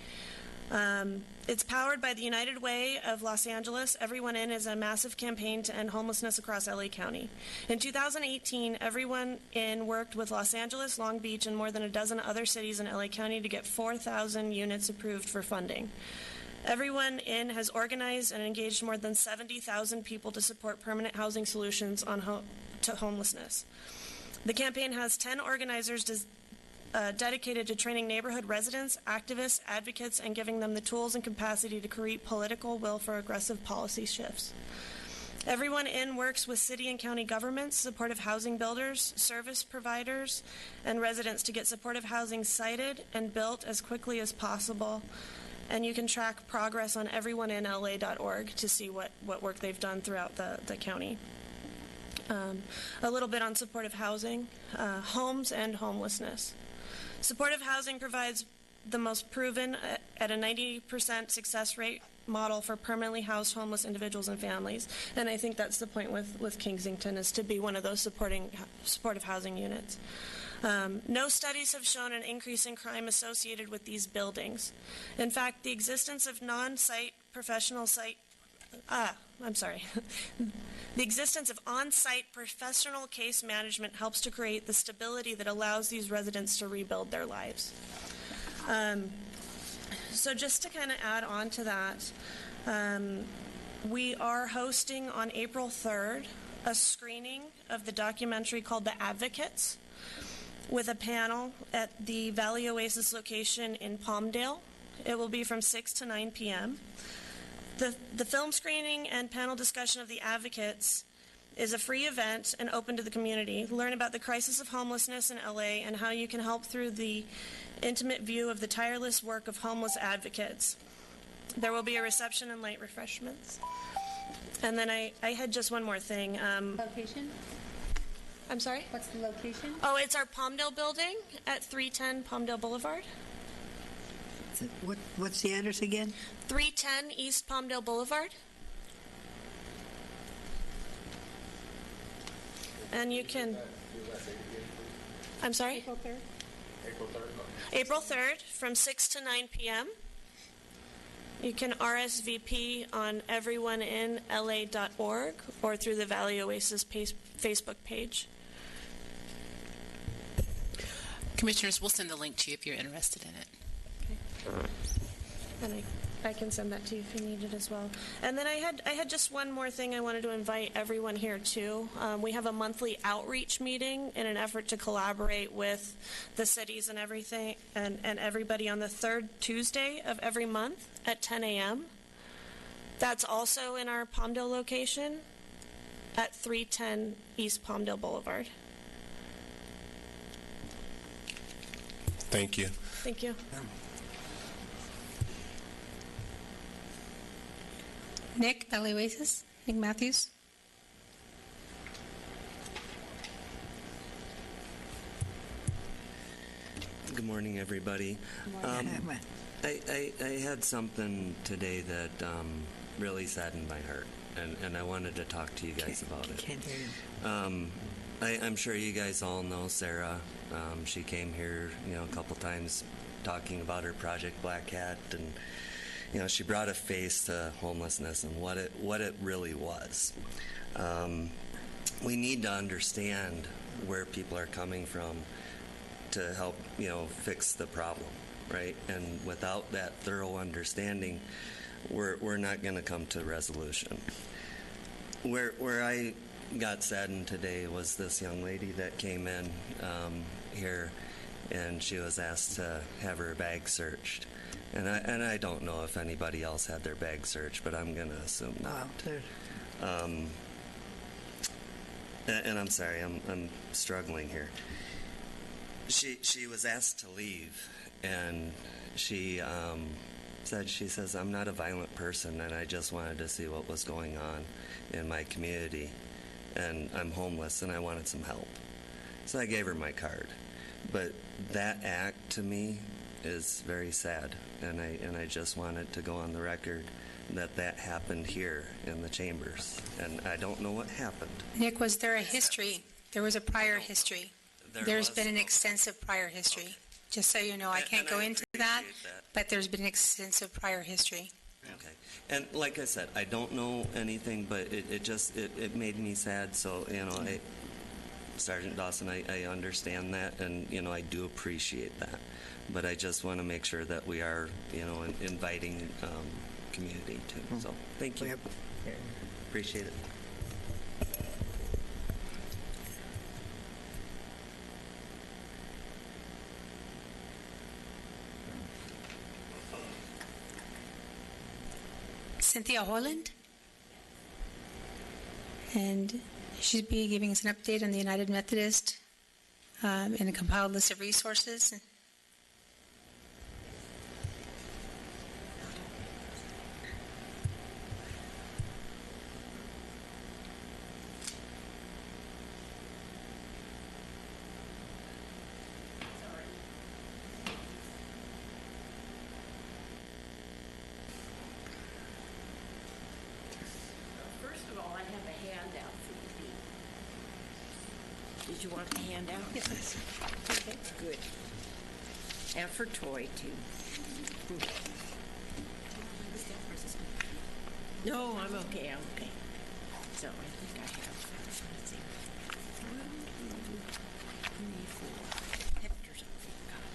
It's powered by the United Way of Los Angeles. Everyone In is a massive campaign to end homelessness across LA County. In 2018, Everyone In worked with Los Angeles, Long Beach, and more than a dozen other cities in LA County to get 4,000 units approved for funding. Everyone In has organized and engaged more than 70,000 people to support permanent housing solutions to homelessness. The campaign has 10 organizers dedicated to training neighborhood residents, activists, advocates, and giving them the tools and capacity to create political will for aggressive policy shifts. Everyone In works with city and county governments, supportive housing builders, service providers, and residents to get supportive housing sited and built as quickly as possible. And you can track progress on everyoneinla.org to see what work they've done throughout the county. A little bit on supportive housing, homes and homelessness. Supportive housing provides the most proven at a 90% success rate model for permanently housed homeless individuals and families. And I think that's the point with Kensington, is to be one of those supportive housing units. No studies have shown an increase in crime associated with these buildings. In fact, the existence of The existence of on-site professional case management helps to create the stability that allows these residents to rebuild their lives. So just to kind of add on to that, we are hosting on April 3rd a screening of the documentary called The Advocates with a panel at the Valley Oasis location in Palmdale. It will be from 6 to 9 p.m. The film screening and panel discussion of The Advocates is a free event and open to the community. Learn about the crisis of homelessness in LA and how you can help through the intimate view of the tireless work of homeless advocates. There will be a reception and light refreshments. And then I had just one more thing. Location? I'm sorry? What's the location? Oh, it's our Palmdale building at 310 Palmdale Boulevard. What's the address again? 310 East Palmdale Boulevard. And you can... I'm sorry? April 3rd. April 3rd from 6 to 9 p.m. You can RSVP on everyoneinla.org or through the Valley Oasis Facebook page. Commissioners, we'll send the link to you if you're interested in it. And I can send that to you if you need it as well. And then I had just one more thing I wanted to invite everyone here to. We have a monthly outreach meeting in an effort to collaborate with the cities and everything and everybody on the third Tuesday of every month at 10 a.m. That's also in our Palmdale location at 310 East Palmdale Boulevard. Thank you. Thank you. Nick, LA Oasis. Nick Matthews. Good morning, everybody. I had something today that really saddened my heart, and I wanted to talk to you guys about it. Can't hear you. I'm sure you guys all know Sarah. She came here, a couple times talking about her project Black Cat, and she brought a face to homelessness and what it really was. We need to understand where people are coming from to help, fix the problem, right? And without that thorough understanding, we're not going to come to resolution. Where I got saddened today was this young lady that came in here, and she was asked to have her bag searched. And I don't know if anybody else had their bag searched, but I'm going to assume not. And I'm sorry, I'm struggling here. She was asked to leave, and she says, I'm not a violent person, and I just wanted to see what was going on in my community, and I'm homeless, and I wanted some help. So I gave her my card. But that act to me is very sad, and I just wanted to go on the record that happened here in the chambers, and I don't know what happened. Nick, was there a history? There was a prior history. There's been an Okay. extensive prior history. Just so you know, I And- can't and go I into that, appreciate that. but there's been extensive prior history. Okay. And like I said, I don't know anything, but it made me sad. So, Sergeant Dawson, I understand that, and, I do appreciate that. But I just want to make sure that we are, inviting community too. So, thank you. Yep. Appreciate it. Cynthia Holland. And she'd be giving us an update on the United Methodist and a compiled list of resources. First of all, I have a handout for the people. Did you want the handout? Yes. Okay, good. And for Toy, too. No, I'm okay, So I think I have, let's see, 1, 2, 3, 4. Hector's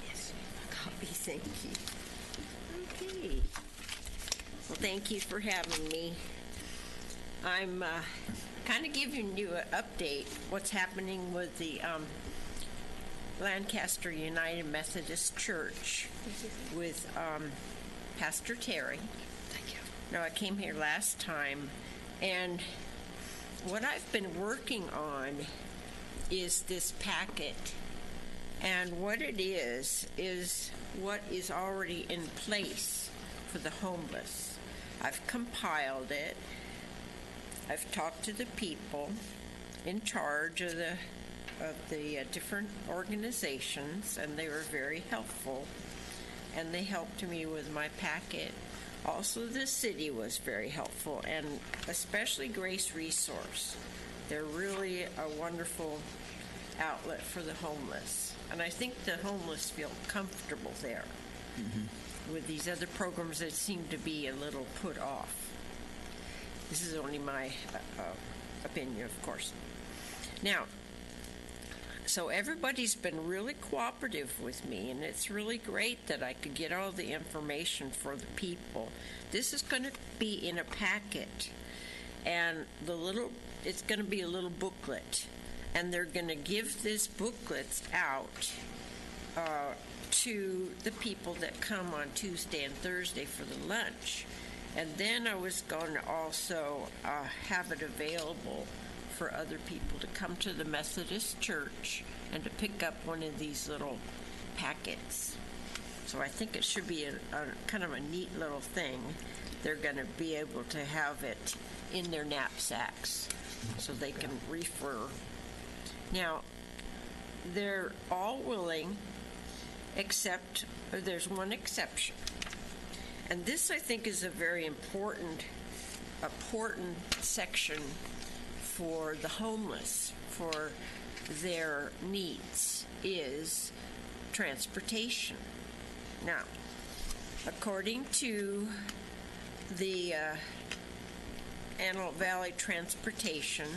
yes, copy, thank you. Okay. Well, thank you for having me. I'm kind of giving you an update what's happening with the Lancaster United Methodist Church with Pastor Terry. Thank you. Now, I came here last time, and what I've been working on is this packet. And what it is what is already in place for the homeless. I've compiled it. I've talked to the people in charge of the different organizations, and they were very helpful, and they helped me with my packet. Also, the city was very helpful, and especially Grace Resource. They're really a wonderful outlet for the homeless, and I think the homeless feel comfortable there. With these other programs that seem to be a little put off. This is only my opinion, of course. Now, so everybody's been really cooperative with me, and it's really great that I could get all the information for the people. This is going to be in a packet, and it's going to be a little booklet, and they're going to give this booklet out to the people that come on Tuesday and Thursday for the lunch. And then I was going to also have it available for other people to come to the Methodist Church and to pick up one of these little packets. So I think it should be a kind of a neat little thing. They're going to be able to have it in their knapsacks so they can refer. Now, they're all willing, except there's one exception. And this, I think, is a very important section for the homeless, for their needs, is transportation. Now, according to the Antelope Valley Transportation,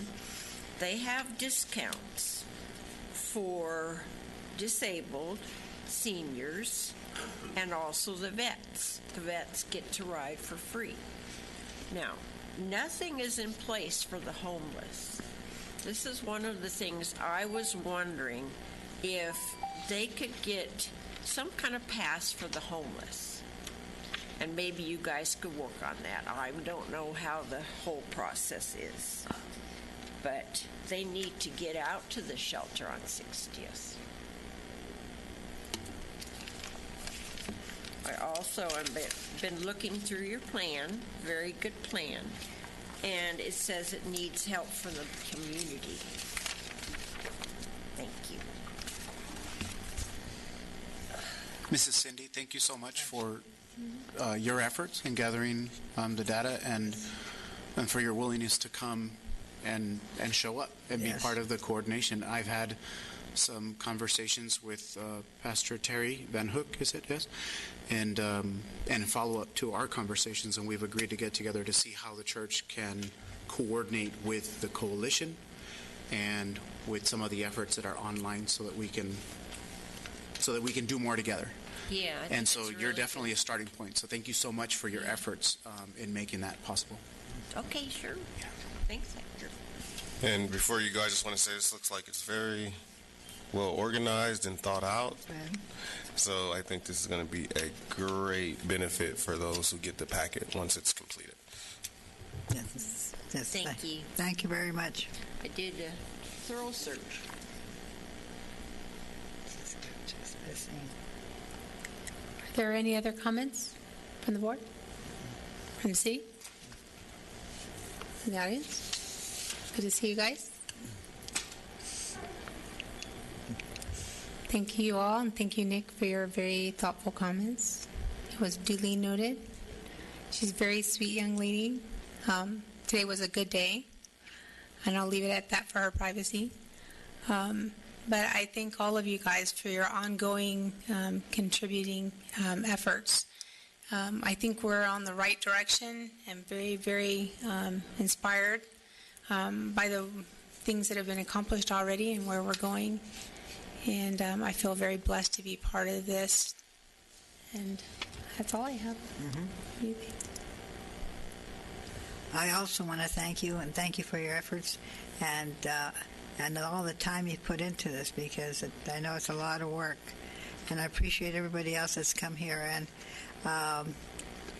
they have discounts for disabled, seniors, and also the vets. The vets get to ride for free. Now, nothing is in place for the homeless. This is one of the things I was wondering if they could get some kind of pass for the homeless. And maybe you guys could work on that. I don't know how the whole process is. But they need to get out to the shelter on 60th. I also have been looking through your plan, very good plan, and it says it needs help from the community. Thank you. Mrs. Cindy, thank you so much for your efforts in gathering the data and for your willingness to come and show up and be part of the coordination. I've had some conversations with Pastor Terry Van Hook, is it? Yes. And follow up to our conversations, and we've agreed to get together to see how the church can coordinate with the coalition and with some of the efforts that are online so that we can do more together. Yeah. And so you're definitely a starting point. So thank you so much for your efforts in making that possible. Okay, sure. Yeah. Thanks, Hector. And before you go, I just want to say this looks like it's very well organized and thought out. So I think this is going to be a great benefit for those who get the packet once it's completed. Yes. Thank you. Thank you very much. I did a thorough search. Are there any other comments from the board? From the city? From the audience? Good to see you guys. Thank you all, and thank you, Nick, for your very thoughtful comments. It was duly noted. She's a very sweet young lady. Today was a good day, and I'll leave it at that for her privacy. But I thank all of you guys for your ongoing contributing efforts. I think we're on the right direction and very, very inspired by the things that have been accomplished already and where we're going. And I feel very blessed to be part of this. And that's all I have. Mm-hmm. I also want to thank you, and thank you for your efforts and all the time you've put into this, because I know it's a lot of work. And I appreciate everybody else that's come here. And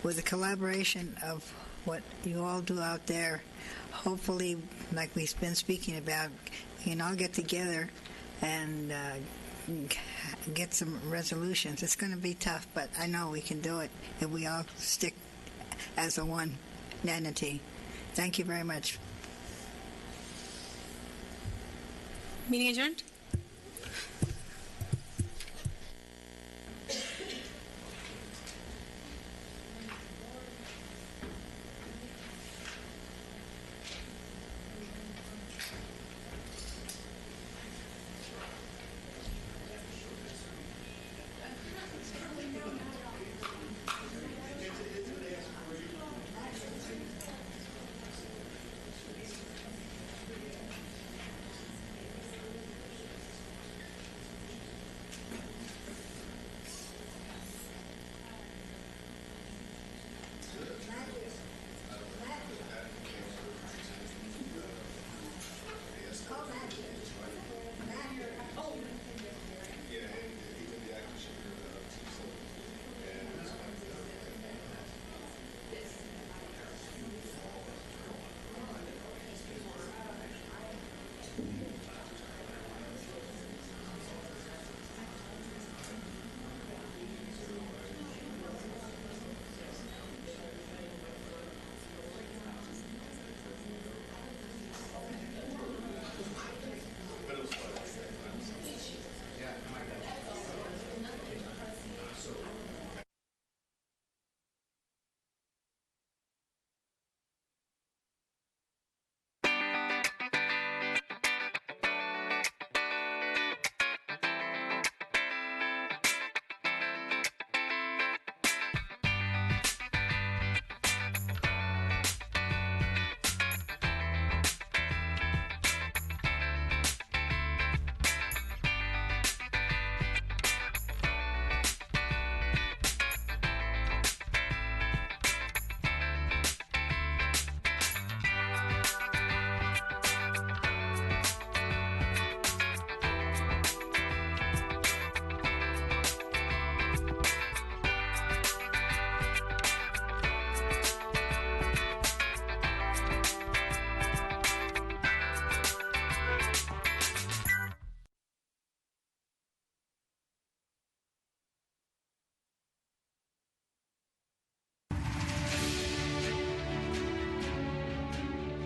with the collaboration of what you all do out there, hopefully, like we've been speaking about, we can all get together and get some resolutions. It's going to be tough, but I know we can do it if we all stick as a one entity. Thank you very much. Meeting adjourned?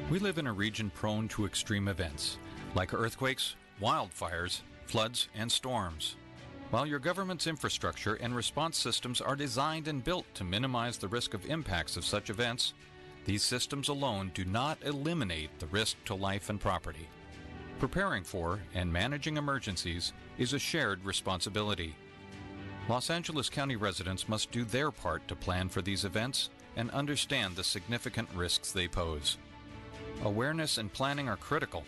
We live in a region prone to extreme events, like earthquakes, wildfires, floods, and storms. While your government's infrastructure and response systems are designed and built to minimize the risk of impacts of such events, these systems alone do not eliminate the risk to life and property. Preparing for and managing emergencies is a shared responsibility. Los Angeles County residents must do their part to plan for these events and understand the significant risks they pose. Awareness and planning are critical.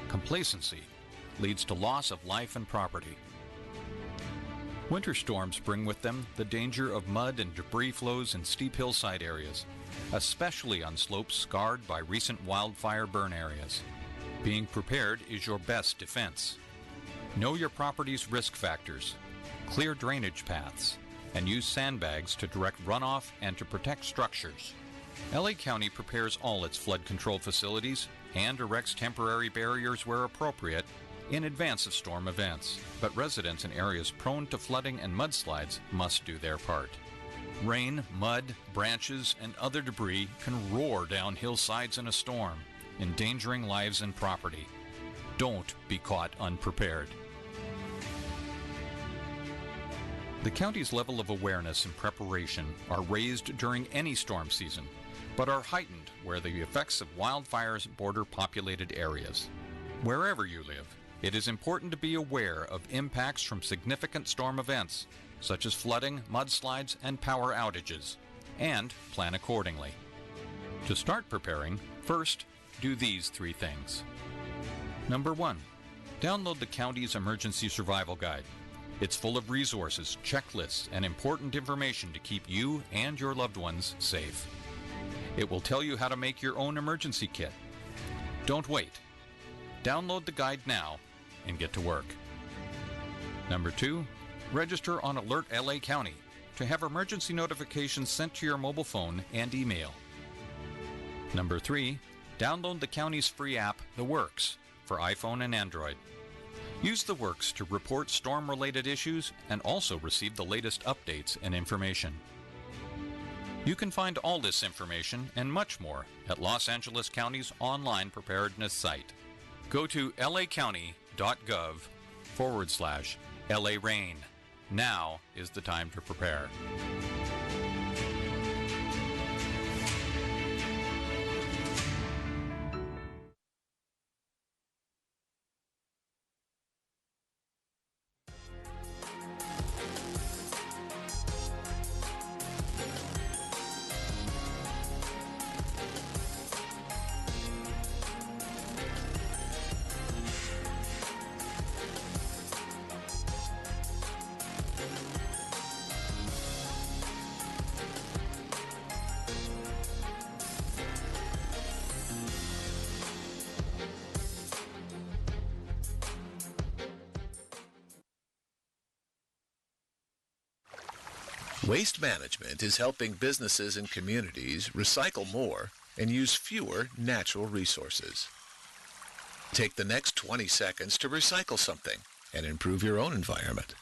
Complacency leads to loss of life and property. Winter storms bring with them the danger of mud and debris flows in steep hillside areas, especially on slopes scarred by recent wildfire burn areas. Being prepared is your best defense. Know your property's risk factors, clear drainage paths, and use sandbags to direct runoff and to protect structures. LA County prepares all its flood control facilities and erects temporary barriers where appropriate in advance of storm events, but residents in areas prone to flooding and mudslides must do their part. Rain, mud, branches, and other debris can roar down hillsides in a storm, endangering lives and property. Don't be caught unprepared. The county's level of awareness and preparation are raised during any storm season, but are heightened where the effects of wildfires border populated areas. Wherever you live, it is important to be aware of impacts from significant storm events, such as flooding, mudslides, and power outages, and plan accordingly. To start preparing, first, do these 3 things. Number 1, download the county's Emergency Survival Guide. It's full of resources, checklists, and important information to keep you and your loved ones safe. It will tell you how to make your own emergency kit. Don't wait. Download the guide now and get to work. Number 2, register on Alert LA County to have emergency notifications sent to your mobile phone and email. Number 3, download the county's free app, The Works, for iPhone and Android. Use The Works to report storm-related issues and also receive the latest updates and information. You can find all this information and much more at Los Angeles County's online preparedness site. Go to lacounty.gov/LA Rain. Now is the time to prepare. Waste management is helping businesses and communities recycle more and use fewer natural resources. Take the next 20 seconds to recycle something and improve your own environment.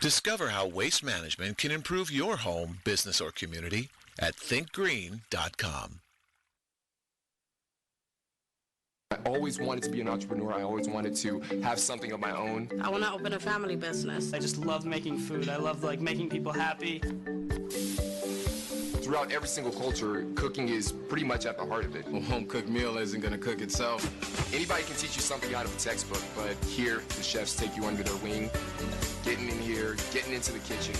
Discover how waste management can improve your home, business, or community at thinkgreen.com. I always wanted to be an entrepreneur. I always wanted to have something of my own. I want to open a family business. I just love making food. I love making people happy. Throughout every single culture, cooking is pretty much at the heart of it. A home-cooked meal isn't going to cook itself. Anybody can teach you something out of a textbook, but here the chefs take you under their wing, getting in here, getting into the kitchen,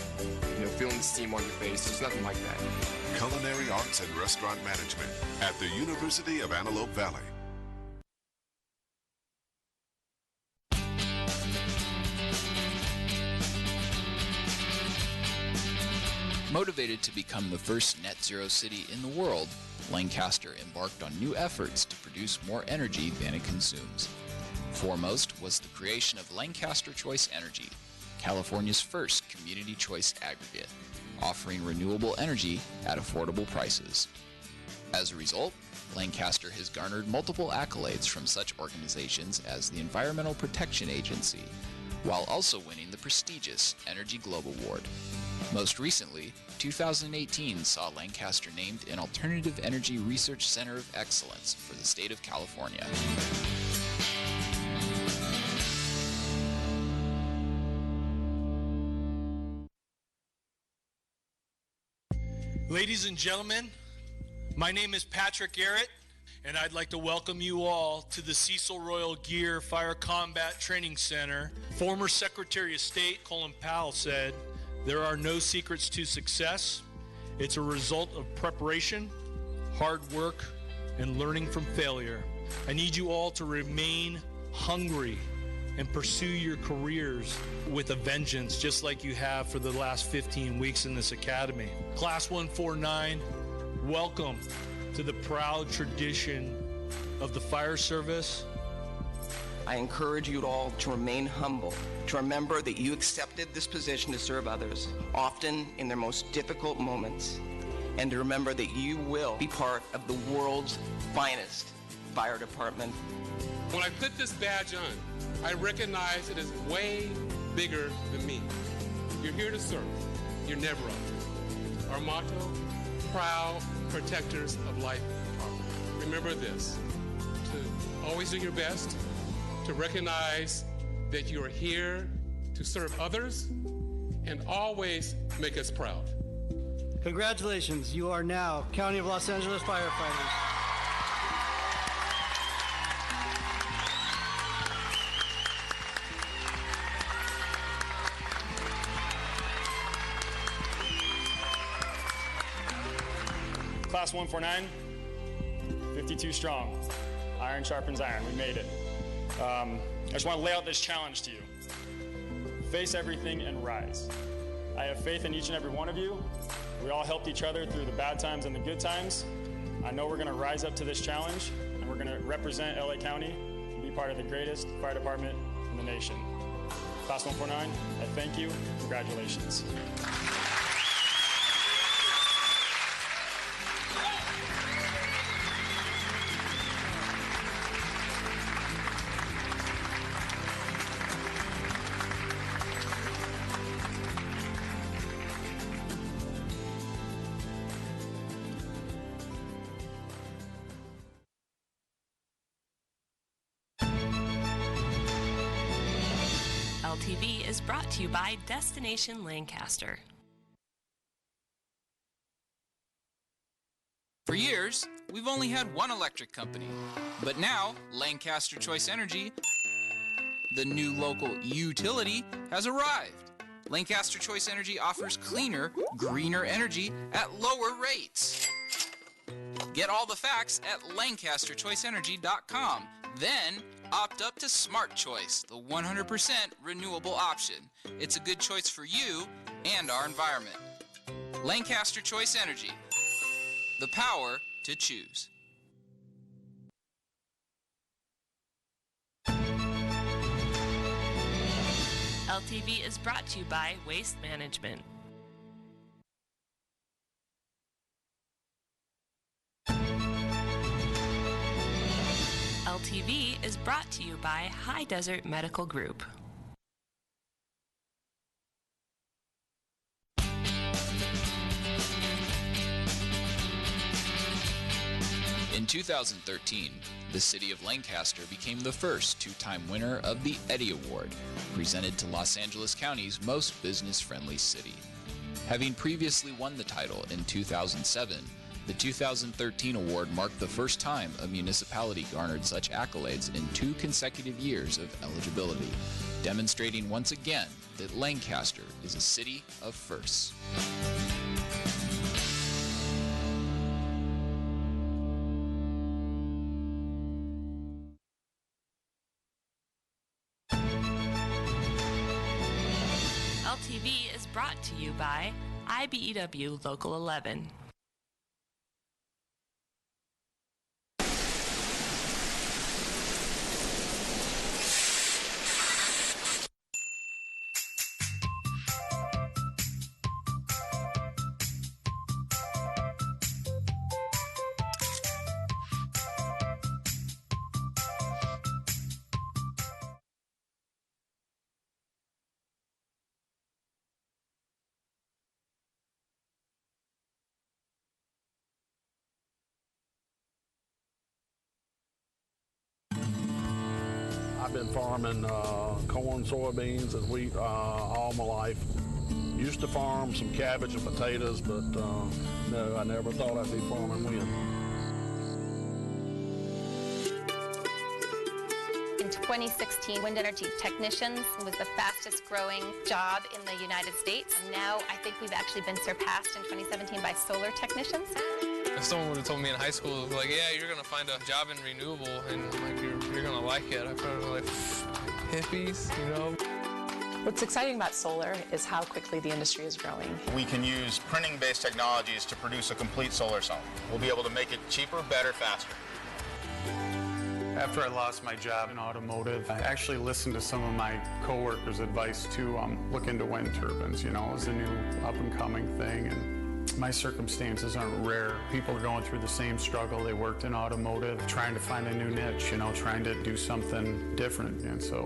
feeling the steam on your face. There's nothing like that. Culinary Arts and Restaurant Management at the University of Antelope Valley. Motivated to become the first net zero city in the world, Lancaster embarked on new efforts to produce more energy than it consumes. Foremost was the creation of Lancaster Choice Energy, California's first community choice aggregate, offering renewable energy at affordable prices. As a result, Lancaster has garnered multiple accolades from such organizations as the Environmental Protection Agency, while also winning the prestigious Energy Globe Award. Most recently, 2018 saw Lancaster named an Alternative Energy Research Center of Excellence for the state of California. Ladies and gentlemen, my name is Patrick Garrett, and I'd like to welcome you all to the Cecil Royal Gear Fire Combat Training Center. Former Secretary of State Colin Powell said, "There are no secrets to success. It's a result of preparation, hard work, and learning from failure." I need you all to remain hungry and pursue your careers with a vengeance, just like you have for the last 15 weeks in this academy. Class 149, welcome to the proud tradition of the fire service. I encourage you all to remain humble, to remember that you accepted this position to serve others, often in their most difficult moments, and to remember that you will be part of the world's finest fire department. When I put this badge on, I recognize it is way bigger than me. You're here to serve. You're never up. Our motto, proud protectors of life and property. Remember this, to always do your best, to recognize that you are here to serve others, and always make us proud. Congratulations, you are now County of Los Angeles firefighters. Class 149, 52 strong. Iron sharpens iron. We made it. I just want to lay out this challenge to you. Face everything and rise. I have faith in each and every one of you. We all helped each other through the bad times and the good times. I know we're going to rise up to this challenge, and we're going to represent LA County and be part of the greatest fire department in the nation. Class 149, I thank you. Congratulations. LTV is brought to you by Destination Lancaster. For years, we've only had one electric company. But now, Lancaster Choice Energy, the new local utility, has arrived. Lancaster Choice Energy offers cleaner, greener energy at lower rates. Get all the facts at lancasterchoiceenergy.com. Then, opt up to Smart Choice, the 100% renewable option. It's a good choice for you and our environment. Lancaster Choice Energy, the power to choose. LTV is brought to you by Waste Management. LTV is brought to you by High Desert Medical Group. In 2013, the city of Lancaster became the first two-time winner of the Eddie Award, presented to Los Angeles County's most business-friendly city. Having previously won the title in 2007, the 2013 award marked the first time a municipality garnered such accolades in 2 consecutive years of eligibility, demonstrating once again that Lancaster is a city of firsts. LTV is brought to you by IBEW Local 11. I've been farming corn, soybeans, and wheat all my life. Used to farm some cabbage and potatoes, but no, I never thought I'd be farming wind. In 2016, wind energy technicians was the fastest growing job in the United States. Now I think we've actually been surpassed in 2017 by solar technicians. If someone would have told me in high school, like, yeah, you're going to find a job in renewable and like you're going to like it, I probably like, hippies, you know? What's exciting about solar is how quickly the industry is growing. We can use printing-based technologies to produce a complete solar cell. We'll be able to make it cheaper, better, faster. After I lost my job in automotive, I actually listened to some of my coworkers' advice to look into wind turbines. You know, it was a new up-and-coming thing, and my circumstances aren't rare. People are going through the same struggle. They worked in automotive, trying to find a new niche, you know, trying to do something different, and so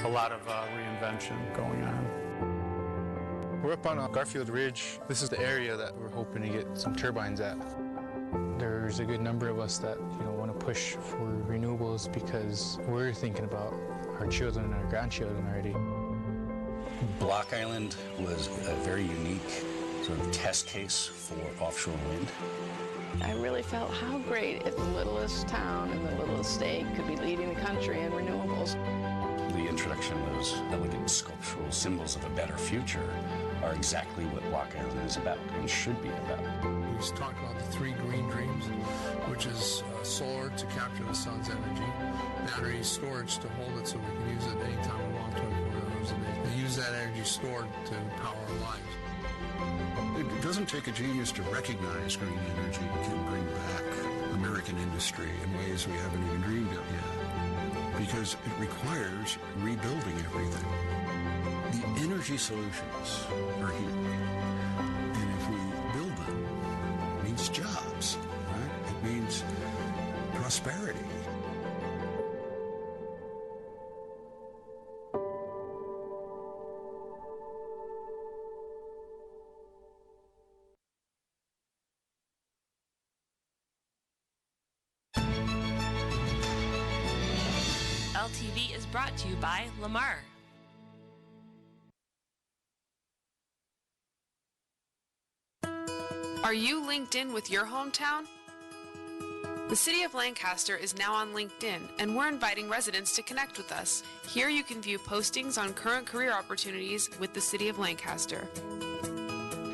a lot of reinvention going on. We're up on Garfield Ridge. This is the area that we're hoping to get some turbines at. There's a good number of us that want to push for renewables because we're thinking about our children and our grandchildren already. Block Island was a very unique sort of test case for offshore wind. I really felt how great if the littlest town in the littlest state could be leading the country in renewables. The introduction of those elegant sculptural symbols of a better future are exactly what Block Island is about and should be about. We talked about the 3 green dreams, which is solar to capture the sun's energy, battery storage to hold it so we can use it anytime we want, 24 hours a day, and use that energy stored to power our lives. It doesn't take a genius to recognize green energy can bring back American industry in ways we haven't even dreamed of yet, because it requires rebuilding everything. The energy solutions are here, and if we build them, it means jobs, right? It means prosperity. LTV is brought to you by Lamar. Are you linked in with your hometown? The City of Lancaster is now on LinkedIn, and we're inviting residents to connect with us. Here you can view postings on current career opportunities with the City of Lancaster.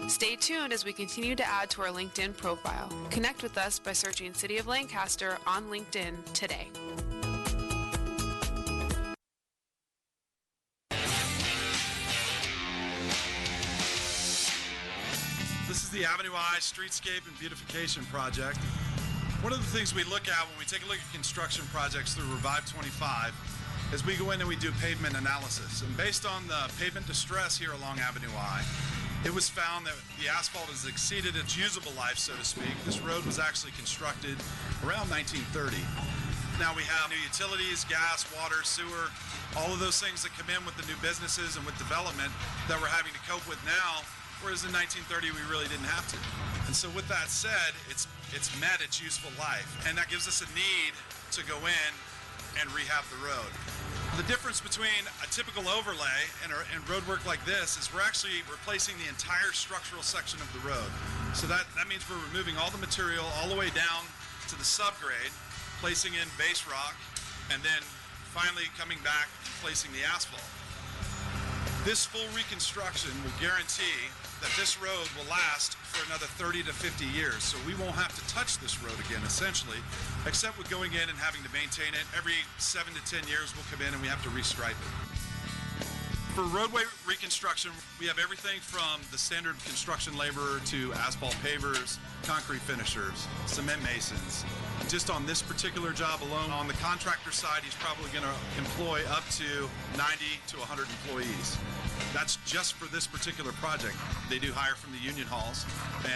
Stay tuned as we continue to add to our LinkedIn profile. Connect with us by searching City of Lancaster on LinkedIn today. This is the Avenue I Streetscape and Beautification Project. One of the things we look at when we take a look at construction projects through Revive 25 is we go in and we do pavement analysis. And based on the pavement distress here along Avenue I, it was found that the asphalt has exceeded its usable life, so to speak. This road was actually constructed around 1930. Now we have new utilities, gas, water, sewer, all of those things that come in with the new businesses and with development that we're having to cope with now, whereas in 1930 we really didn't have to. And so with that said, it's met its useful life, and that gives us a need to go in and rehab the road. The difference between a typical overlay and road work like this is we're actually replacing the entire structural section of the road. So that means we're removing all the material all the way down to the subgrade, placing in base rock, and then finally coming back and placing the asphalt. This full reconstruction will guarantee that this road will last for another 30 to 50 years. So we won't have to touch this road again, essentially, except with going in and having to maintain it. Every 7 to 10 years we'll come in and we have to restripe it. For roadway reconstruction, we have everything from the standard construction laborer to asphalt pavers, concrete finishers, cement masons. Just on this particular job alone, on the contractor side, he's probably going to employ up to 90 to 100 employees. That's just for this particular project. They do hire from the union halls,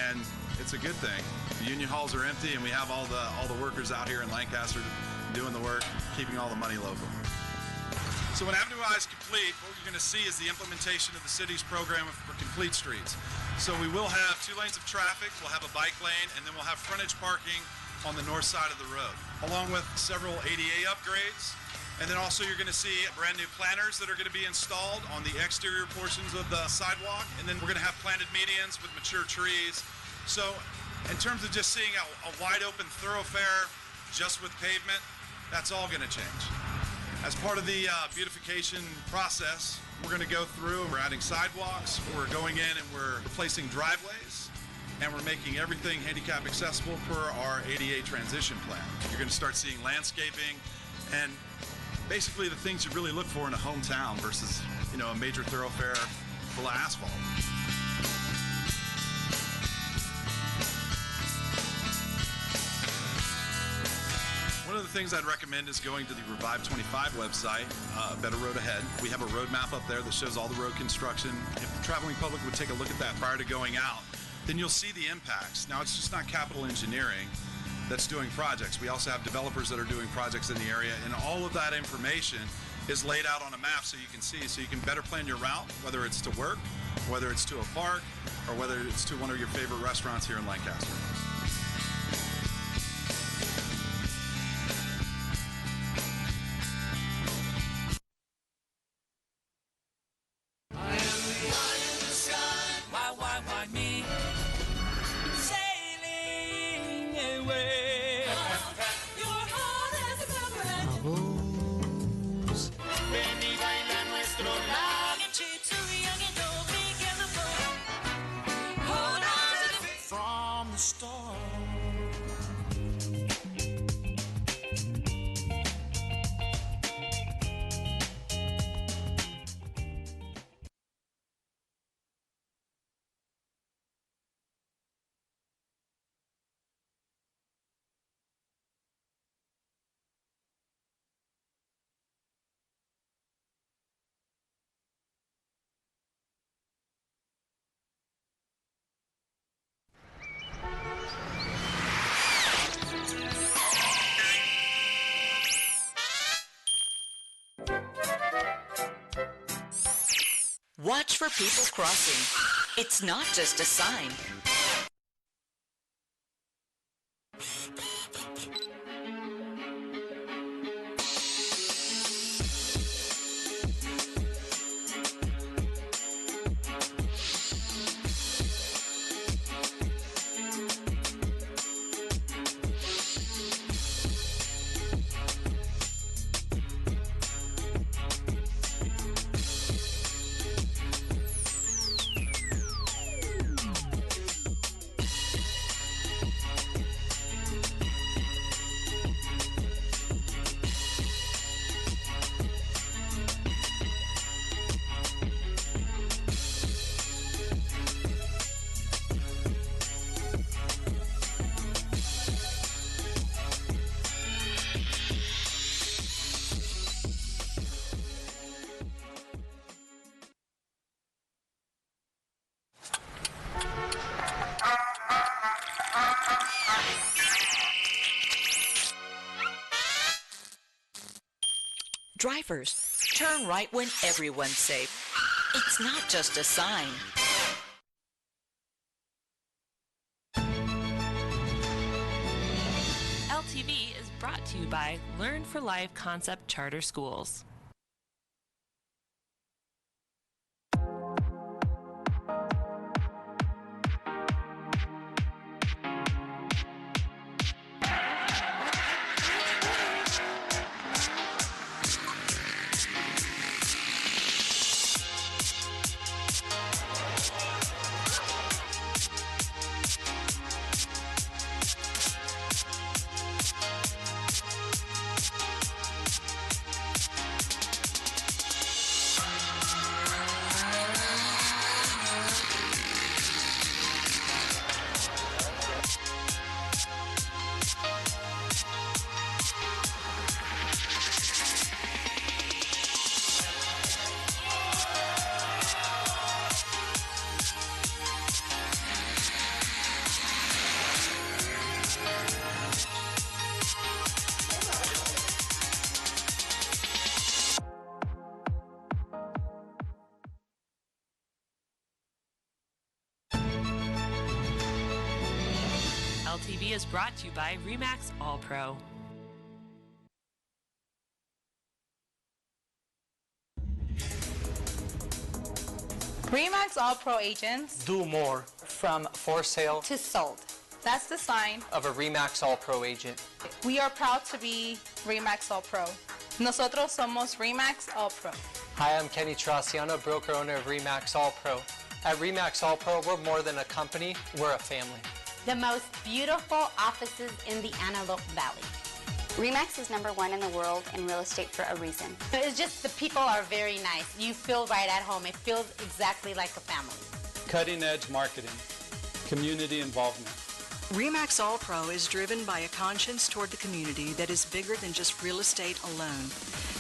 and it's a good thing. The union halls are empty, and we have all the workers out here in Lancaster doing the work, keeping all the money local. So when Avenue I is complete, what you're going to see is the implementation of the city's program for complete streets. So we will have 2 lanes of traffic, we'll have a bike lane, and then we'll have frontage parking on the north side of the road, along with several ADA upgrades And then also you're going to see brand new planters that are going to be installed on the exterior portions of the sidewalk. And then we're going to have planted medians with mature trees. So in terms of just seeing a wide open thoroughfare just with pavement, that's all going to change. As part of the beautification process, we're going to go through and we're adding sidewalks, we're going in and we're replacing driveways, and we're making everything handicap accessible per our ADA transition plan. You're going to start seeing landscaping and basically the things you really look for in a hometown versus, you know, a major thoroughfare full of asphalt. One of the things I'd recommend is going to the Revive 25 website, A Better Road Ahead. We have a road map up there that shows all the road construction. If the traveling public would take a look at that prior to going out, then you'll see the impacts. Now, it's just not capital engineering that's doing projects. We also have developers that are doing projects in the area, and all of that information is laid out on a map so you can see, so you can better plan your route, whether it's to work, whether it's to a park, or whether it's to one of your favorite restaurants here in Lancaster. Why me? Sailing away. Your heart has a cover. Ven y baila nuestro lado. Too young and don't be careful. Hold on to the from the start. Watch for people crossing. It's not just a sign. Drivers, turn right when everyone's safe. It's not just a sign. LTV is brought to you by Learn for Life Concept Charter Schools. LTV is brought to you by Remax All Pro. RE/MAX All Pro agents do more. From for sale to sold. That's the sign of a RE/MAX All Pro agent. We are proud to be RE/MAX All Pro. Nosotros somos RE/MAX All Pro. Hi, I'm Kenny Traciano, broker owner of RE/MAX All Pro. At RE/MAX All Pro, we're more than a company, we're a family. The most beautiful offices in the Antelope Valley. RE/MAX is #1 in the world in real estate for a reason. It's just the people are very nice. You feel right at home. It feels exactly like a family. Cutting edge marketing, community involvement. RE/MAX All Pro is driven by a conscience toward the community that is bigger than just real estate alone.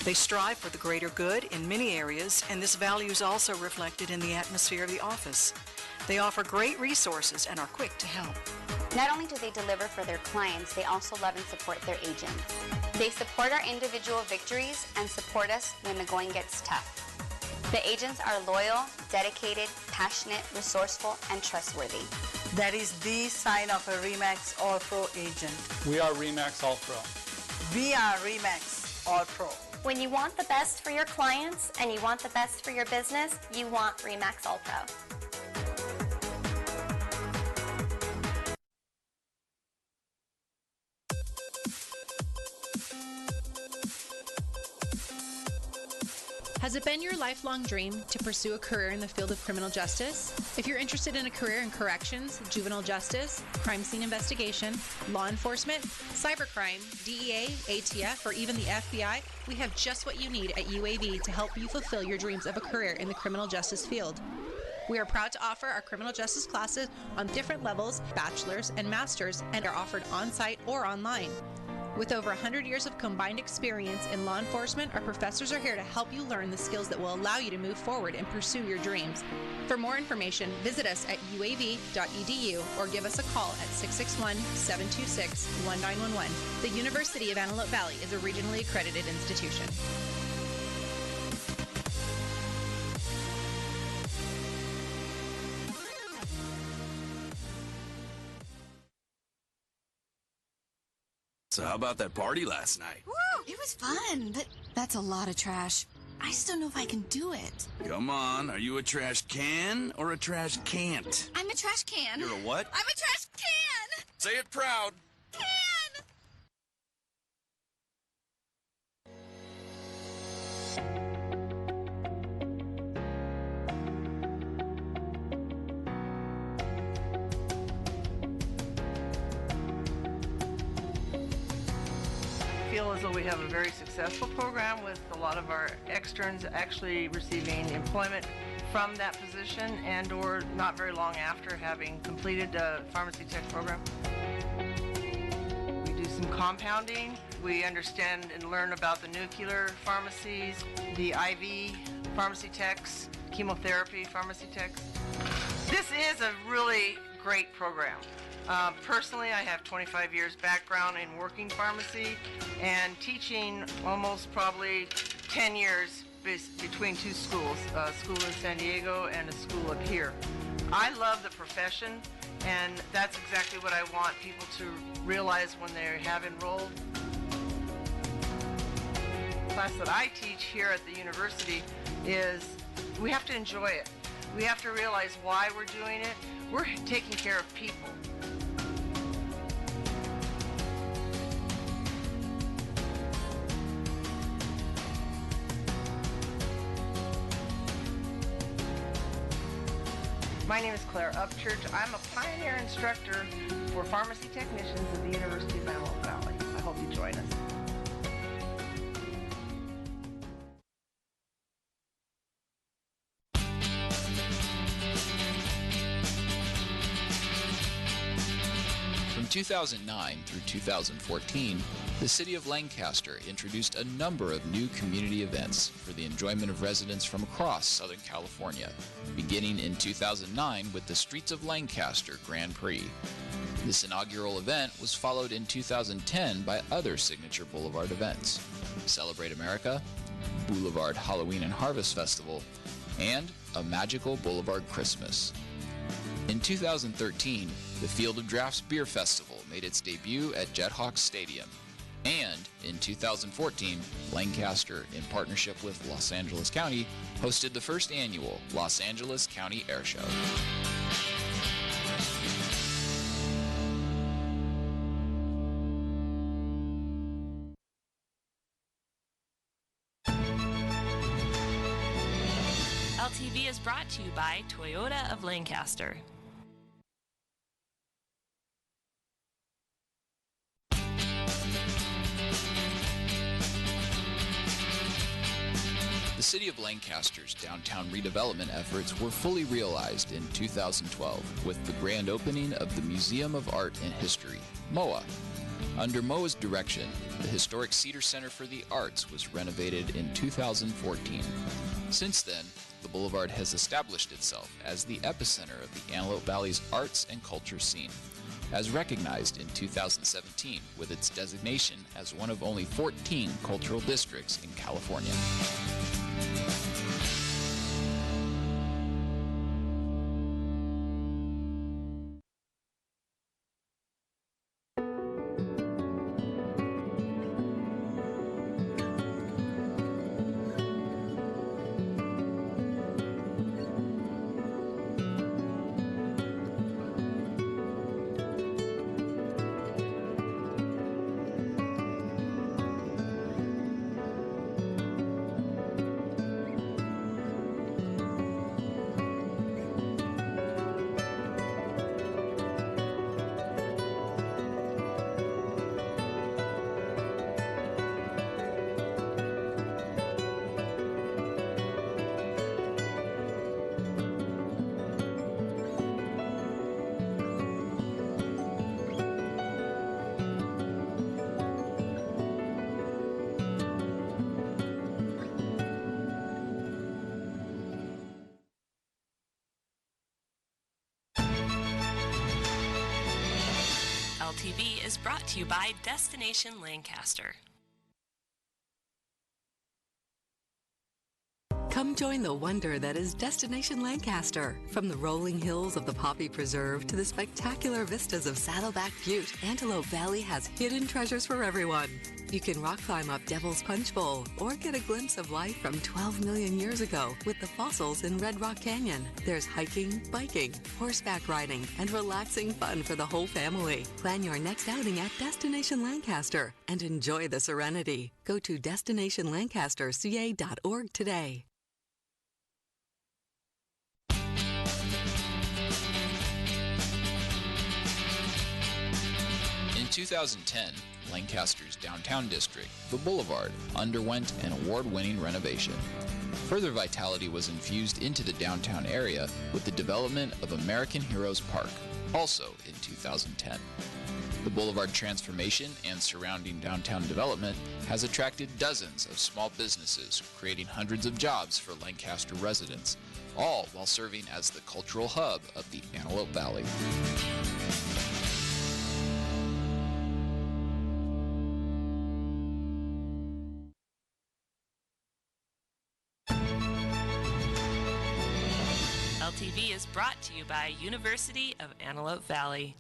They strive for the greater good in many areas, and this value is also reflected in the atmosphere of the office. They offer great resources and are quick to help. Not only do they deliver for their clients, they also love and support their agents. They support our individual victories and support us when the going gets tough. The agents are loyal, dedicated, passionate, resourceful, and trustworthy. That is the sign of a RE/MAX All Pro agent. We are RE/MAX All Pro. We are RE/MAX All Pro. When you want the best for your clients and you want the best for your business, you want RE/MAX All Pro. Has it been your lifelong dream to pursue a career in the field of criminal justice? If you're interested in a career in corrections, juvenile justice, crime scene investigation, law enforcement, cybercrime, DEA, ATF, or even the FBI, we have just what you need at UAV to help you fulfill your dreams of a career in the criminal justice field. We are proud to offer our criminal justice classes on different levels, bachelor's and master's, and are offered on-site or online. With over 100 years of combined experience in law enforcement, our professors are here to help you learn the skills that will allow you to move forward and pursue your dreams. For more information, visit us at uav.edu or give us a call at 661-726-1911. The University of Antelope Valley is a regionally accredited institution. So how about that party last night? Woo! It was fun, but that's a lot of trash. I just don't know if I can do it. Come on, are you a trash can or a trash can't? I'm a trash can. You're a what? I'm a trash can! Say it proud. Can! Feel as though we have a very successful program with a lot of our externs actually receiving employment from that position and or not very long after having completed the pharmacy tech program. We do some compounding. We understand and learn about the nuclear pharmacies, the IV pharmacy techs, chemotherapy pharmacy techs. This is a really great program. Personally, I have 25 years background in working pharmacy and teaching almost probably 10 years between two schools, a school in San Diego and a school up here. I love the profession, and that's exactly what I want people to realize when they have enrolled. The class that I teach here at the university is we have to enjoy it. We have to realize why we're doing it. We're taking care of people. My name is Claire Upchurch. I'm a pioneer instructor for pharmacy technicians at the University of Antelope Valley. I hope you join us. From 2009 through 2014, the City of Lancaster introduced a number of new community events for the enjoyment of residents from across Southern California, beginning in 2009 with the Streets of Lancaster Grand Prix. This inaugural event was followed in 2010 by other signature Boulevard events: Celebrate America, Boulevard Halloween and Harvest Festival, and a magical Boulevard Christmas. In 2013, the Field of Drafts Beer Festival made its debut at Jethawk Stadium. And in 2014, Lancaster, in partnership with Los Angeles County, hosted the first annual Los Angeles County Air Show. LTV is brought to you by Toyota of Lancaster. The City of Lancaster's downtown redevelopment efforts were fully realized in 2012 with the grand opening of the Museum of Art and History, MOA. Under MOA's direction, the historic Cedar Center for the Arts was renovated in 2014. Since then, the Boulevard has established itself as the epicenter of the Antelope Valley's arts and culture scene, as recognized in 2017 with its designation as one of only 14 cultural districts in California. LTV is brought to you by Destination Lancaster. Come join the wonder that is Destination Lancaster. From the rolling hills of the Poppy Preserve to the spectacular vistas of Saddleback Butte, Antelope Valley has hidden treasures for everyone. You can rock climb up Devil's Punch Bowl or get a glimpse of life from 12 million years ago with the fossils in Red Rock Canyon. There's hiking, biking, horseback riding, and relaxing fun for the whole family. Plan your next outing at Destination Lancaster and enjoy the serenity. Go to destinationlancasterca.org today. In 2010, Lancaster's downtown district, the Boulevard, underwent an award-winning renovation. Further vitality was infused into the downtown area with the development of American Heroes Park, also in 2010. The Boulevard transformation and surrounding downtown development has attracted dozens of small businesses, creating hundreds of jobs for Lancaster residents, all while serving as the cultural hub of the Antelope Valley. LTV is brought to you by University of Antelope Valley.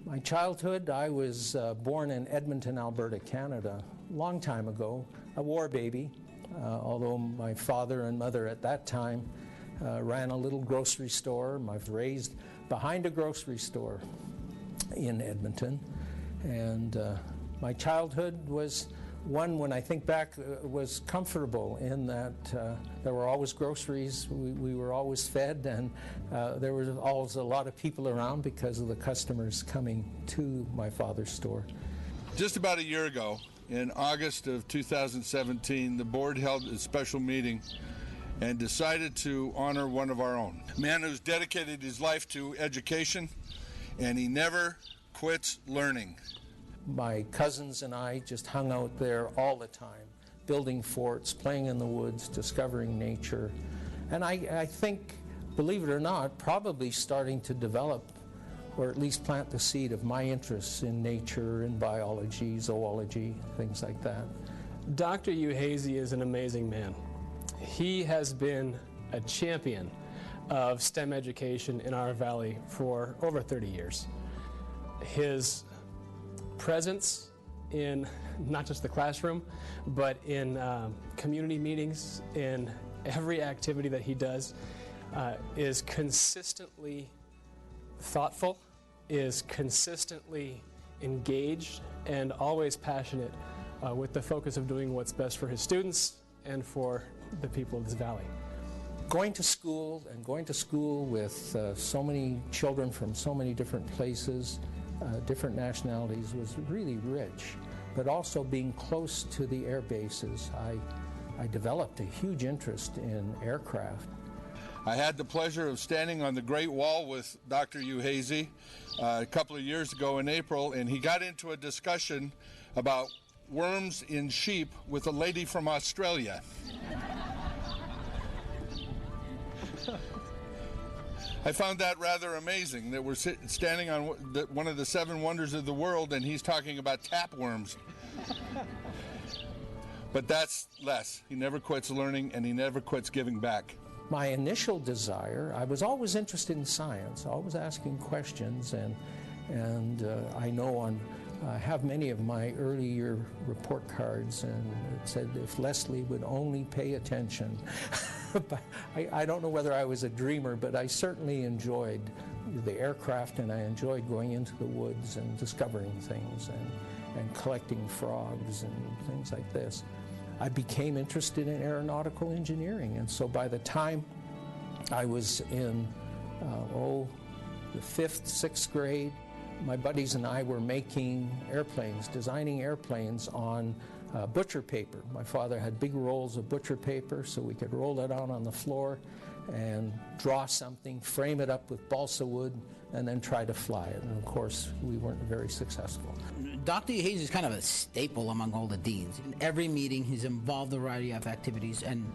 My childhood, I was born in Edmonton, Alberta, Canada, a long time ago, a war baby, although my father and mother at that time ran a little grocery store. I was raised behind a grocery store in Edmonton, and my childhood was one, when I think back, was comfortable in that there were always groceries, we were always fed, and there was always a lot of people around because of the customers coming to my father's store. Just about a year ago, in August of 2017, the board held a special meeting and decided to honor one of our own. A man who's dedicated his life to education, and he never quits learning. My cousins and I just hung out there all the time, building forts, playing in the woods, discovering nature. And I think, believe it or not, probably starting to develop, or at least plant the seed of my interests in nature and biology, zoology, things like that. Dr. Uhazy is an amazing man. He has been a champion of STEM education in our valley for over 30 years. His presence in not just the classroom, but in community meetings, in every activity that he does, is consistently thoughtful, is consistently engaged, and always passionate with the focus of doing what's best for his students and for the people of this valley. Going to school with so many children from so many different places, different nationalities, was really rich. But also being close to the air bases, I developed a huge interest in aircraft. I had the pleasure of standing on the Great Wall with Dr. Uhazy a couple of years ago in April, and he got into a discussion about worms in sheep with a lady from Australia. I found that rather amazing, that we're standing on one of the 7 wonders of the world, and he's talking about tapeworms. But that's Les. He never quits learning, and he never quits giving back. My initial desire, I was always interested in science, always asking questions, and I know I have many of my early year report cards, and it said if Leslie would only pay attention. But I don't know whether I was a dreamer, but I certainly enjoyed the aircraft, and I enjoyed going into the woods and discovering things and collecting frogs and things like this. I became interested in aeronautical engineering, and so by the time I was in the 5th, 6th grade, my buddies and I were making airplanes, designing airplanes on butcher paper. My father had big rolls of butcher paper, so we could roll it out on the floor and draw something, frame it up with balsa wood, and then try to fly it. And of course, we weren't very successful. Dr. Hayes is kind of a staple among all the deans. In every meeting, he's involved in a variety of activities, and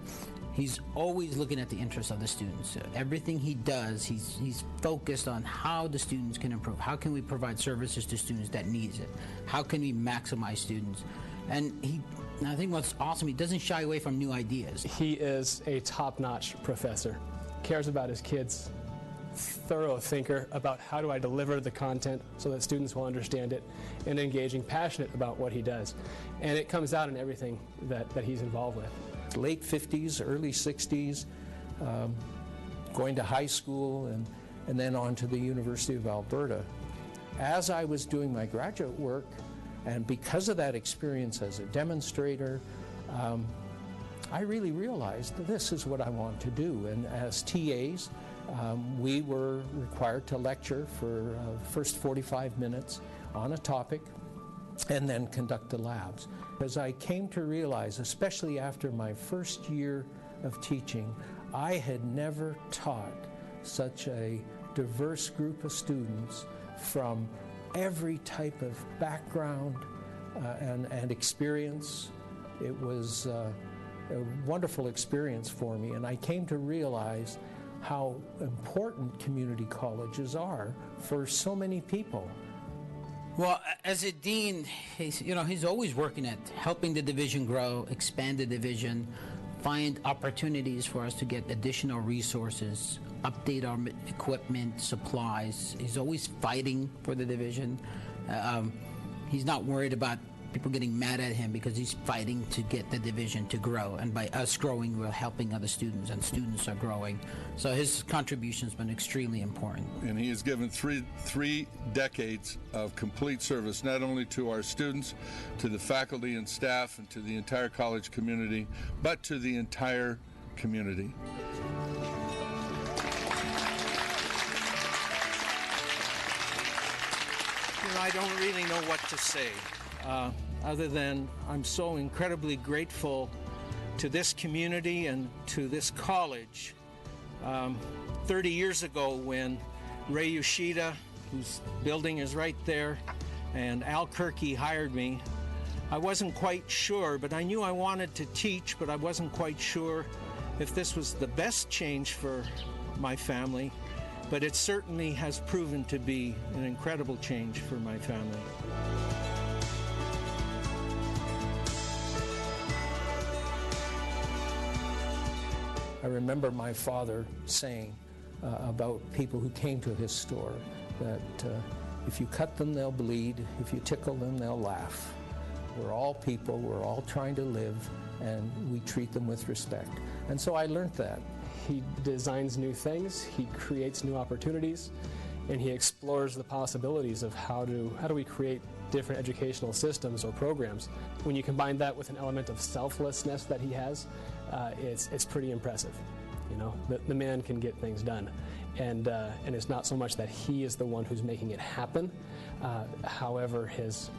he's always looking at the interests of the students. Everything he does, he's focused on how the students can improve. How can we provide services to students that needs it? How can we maximize students? And I think what's awesome, he doesn't shy away from new ideas. He is a top-notch professor, cares about his kids, thorough thinker about how do I deliver the content so that students will understand it, and engaging, passionate about what he does. And it comes out in everything that he's involved with. Late 50s, early 60s, going to high school and then on to the University of Alberta. As I was doing my graduate work, and because of that experience as a demonstrator, I really realized that this is what I want to do. And as TAs, we were required to lecture for first 45 minutes on a topic and then conduct the labs. As I came to realize, especially after my first year of teaching, I had never taught such a diverse group of students from every type of background and experience. It was a wonderful experience for me, and I came to realize how important community colleges are for so many people. Well, as a dean, he's always working at helping the division grow, expand the division, find opportunities for us to get additional resources, update our equipment, supplies. He's always fighting for the division. He's not worried about people getting mad at him because he's fighting to get the division to grow. And by us growing, we're helping other students, and students are growing. So his contribution's been extremely important. And he has given three decades of complete service, not only to our students, to the faculty and staff, and to the entire college community, but to the entire community. I don't really know what to say, other than I'm so incredibly grateful to this community and to this college. 30 years ago, when Ray Yoshida, whose building is right there, and Al Kirky hired me, I wasn't quite sure, but I knew I wanted to teach, but I wasn't quite sure if this was the best change for my family. But it certainly has proven to be an incredible change for my family. I remember my father saying about people who came to his store that if you cut them, they'll bleed. If you tickle them, they'll laugh. We're all people. We're all trying to live, and we treat them with respect. And so I learned that. He designs new things, he creates new opportunities, and he explores the possibilities of how do we create different educational systems or programs. When you combine that with an element of selflessness that he has, it's pretty impressive. You know, the man can get things done, and it's not so much that he is the one who's making it happen. However, his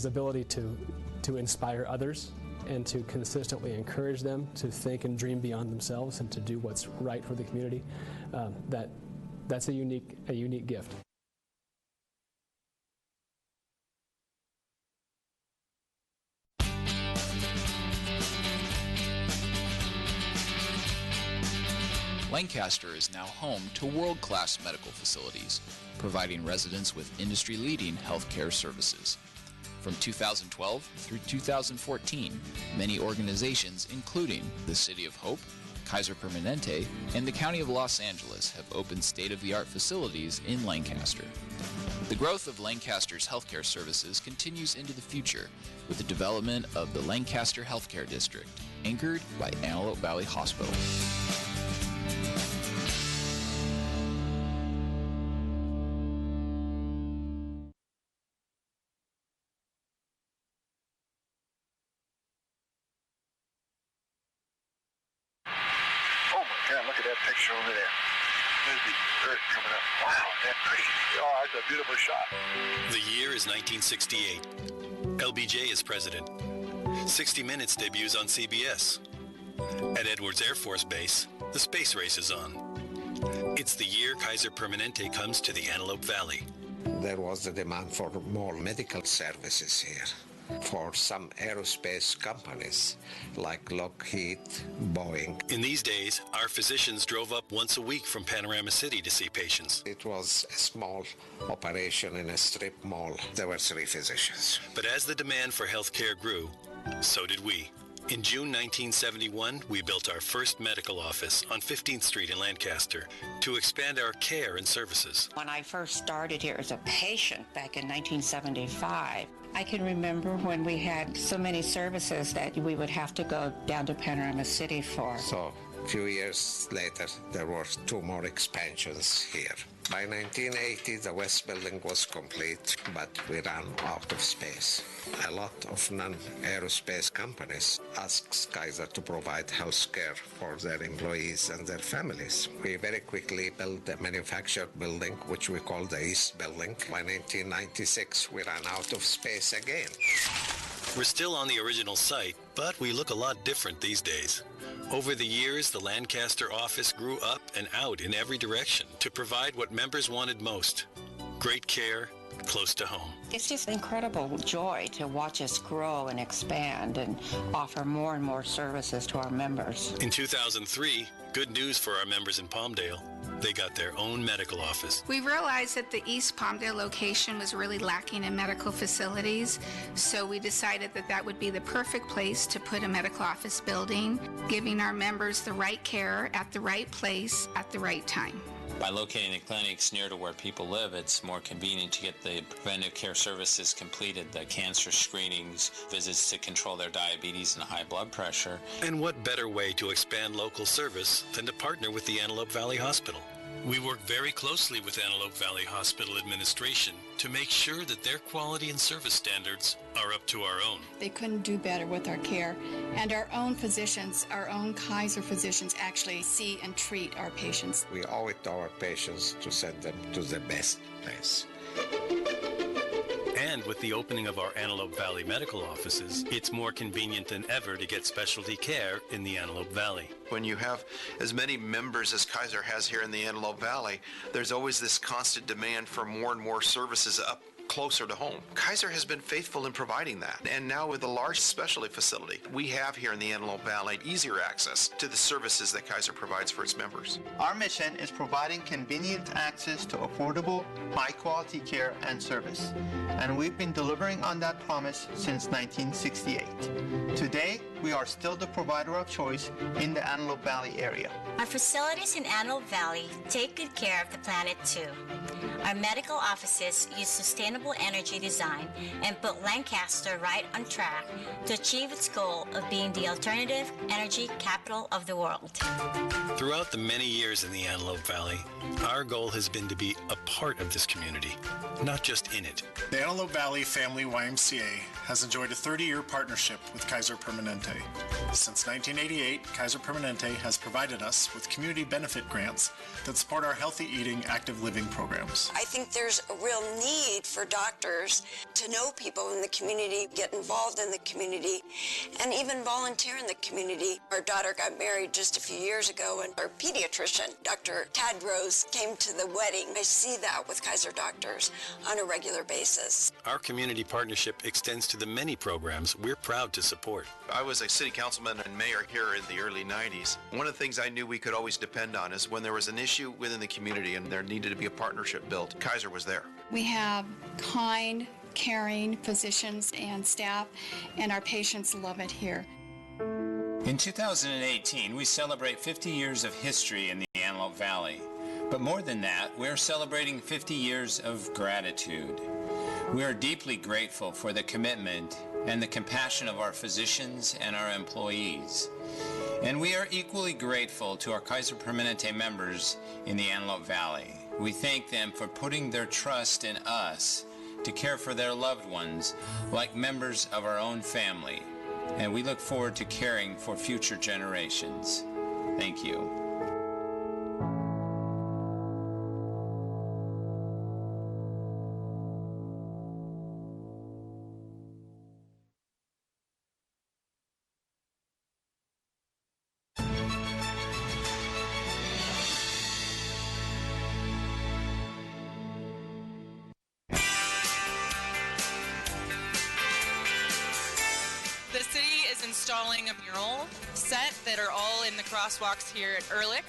ability to inspire others and to consistently encourage them to think and dream beyond themselves and to do what's right for the community, that's a unique gift. Lancaster is now home to world-class medical facilities, providing residents with industry-leading healthcare services. From 2012 through 2014, many organizations, including the City of Hope, Kaiser Permanente, and the County of Los Angeles, have opened state-of-the-art facilities in Lancaster. The growth of Lancaster's healthcare services continues into the future with the development of the Lancaster Healthcare District, anchored by Antelope Valley Hospital. Yeah, look at that picture over there. There's the earth coming up. Wow, that's pretty. Oh, that's a beautiful shot. The year is 1968. LBJ is president. 60 Minutes debuts on CBS. At Edwards Air Force Base, the space race is on. It's the year Kaiser Permanente comes to the Antelope Valley. There was a demand for more medical services here. For some aerospace companies like Lockheed, Boeing. In these days, our physicians drove up once a week from Panorama City to see patients. It was a small operation in a strip mall. There were 3 physicians. But as the demand for health care grew, so did we. In June 1971, we built our first medical office on 15th Street in Lancaster to expand our care and services. When I first started here as a patient back in 1975, I can remember when we had so many services that we would have to go down to Panorama City for. So a few years later, there were 2 more expansions here. By 1980, the West Building was complete, but we ran out of space. A lot of non-aerospace companies asked Kaiser to provide health care for their employees and their families. We very quickly built a manufactured building, which we call the East Building. By 1996, we ran out of space again. We're still on the original site, but we look a lot different these days. Over the years, the Lancaster office grew up and out in every direction to provide what members wanted most: great care, close to home. It's just incredible joy to watch us grow and expand and offer more and more services to our members. In 2003, good news for our members in Palmdale. They got their own medical office. We realized that the East Palmdale location was really lacking in medical facilities, so we decided that that would be the perfect place to put a medical office building, giving our members the right care at the right place at the right time. By locating the clinics near to where people live, it's more convenient to get the preventive care services completed, the cancer screenings, visits to control their diabetes and high blood pressure. And what better way to expand local service than to partner with the Antelope Valley Hospital? We work very closely with Antelope Valley Hospital administration to make sure that their quality and service standards are up to our own. They couldn't do better with our care, and our own physicians, our own Kaiser physicians, actually see and treat our patients. We owe it to our patients to send them to the best place. And with the opening of our Antelope Valley medical offices, it's more convenient than ever to get specialty care in the Antelope Valley. When you have as many members as Kaiser has here in the Antelope Valley, there's always this constant demand for more and more services up closer to home. Kaiser has been faithful in providing that. And now with a large specialty facility, we have here in the Antelope Valley easier access to the services that Kaiser provides for its members. Our mission is providing convenient access to affordable, high-quality care and service. And we've been delivering on that promise since 1968. Today, we are still the provider of choice in the Antelope Valley area. Our facilities in Antelope Valley take good care of the planet too. Our medical offices use sustainable energy design and put Lancaster right on track to achieve its goal of being the alternative energy capital of the world. Throughout the many years in the Antelope Valley, our goal has been to be a part of this community, not just in it. The Antelope Valley Family YMCA has enjoyed a 30-year partnership with Kaiser Permanente. Since 1988, Kaiser Permanente has provided us with community benefit grants that support our healthy eating, active living programs. I think there's a real need for doctors to know people in the community, get involved in the community, and even volunteer in the community. Our daughter got married just a few years ago, and our pediatrician, Dr. Tadrose, came to the wedding. I see that with Kaiser doctors on a regular basis. Our community partnership extends to the many programs we're proud to support. I was a city councilman and mayor here in the early 90s. One of the things I knew we could always depend on is when there was an issue within the community and there needed to be a partnership built, Kaiser was there. We have kind, caring physicians and staff, and our patients love it here. In 2018, we celebrate 50 years of history in the Antelope Valley. But more than that, we're celebrating 50 years of gratitude. We are deeply grateful for the commitment and the compassion of our physicians and our employees. And we are equally grateful to our Kaiser Permanente members in the Antelope Valley. We thank them for putting their trust in us to care for their loved ones like members of our own family. And we look forward to caring for future generations. Thank you. Installing a mural set that are all in the crosswalks here at Ehrlich,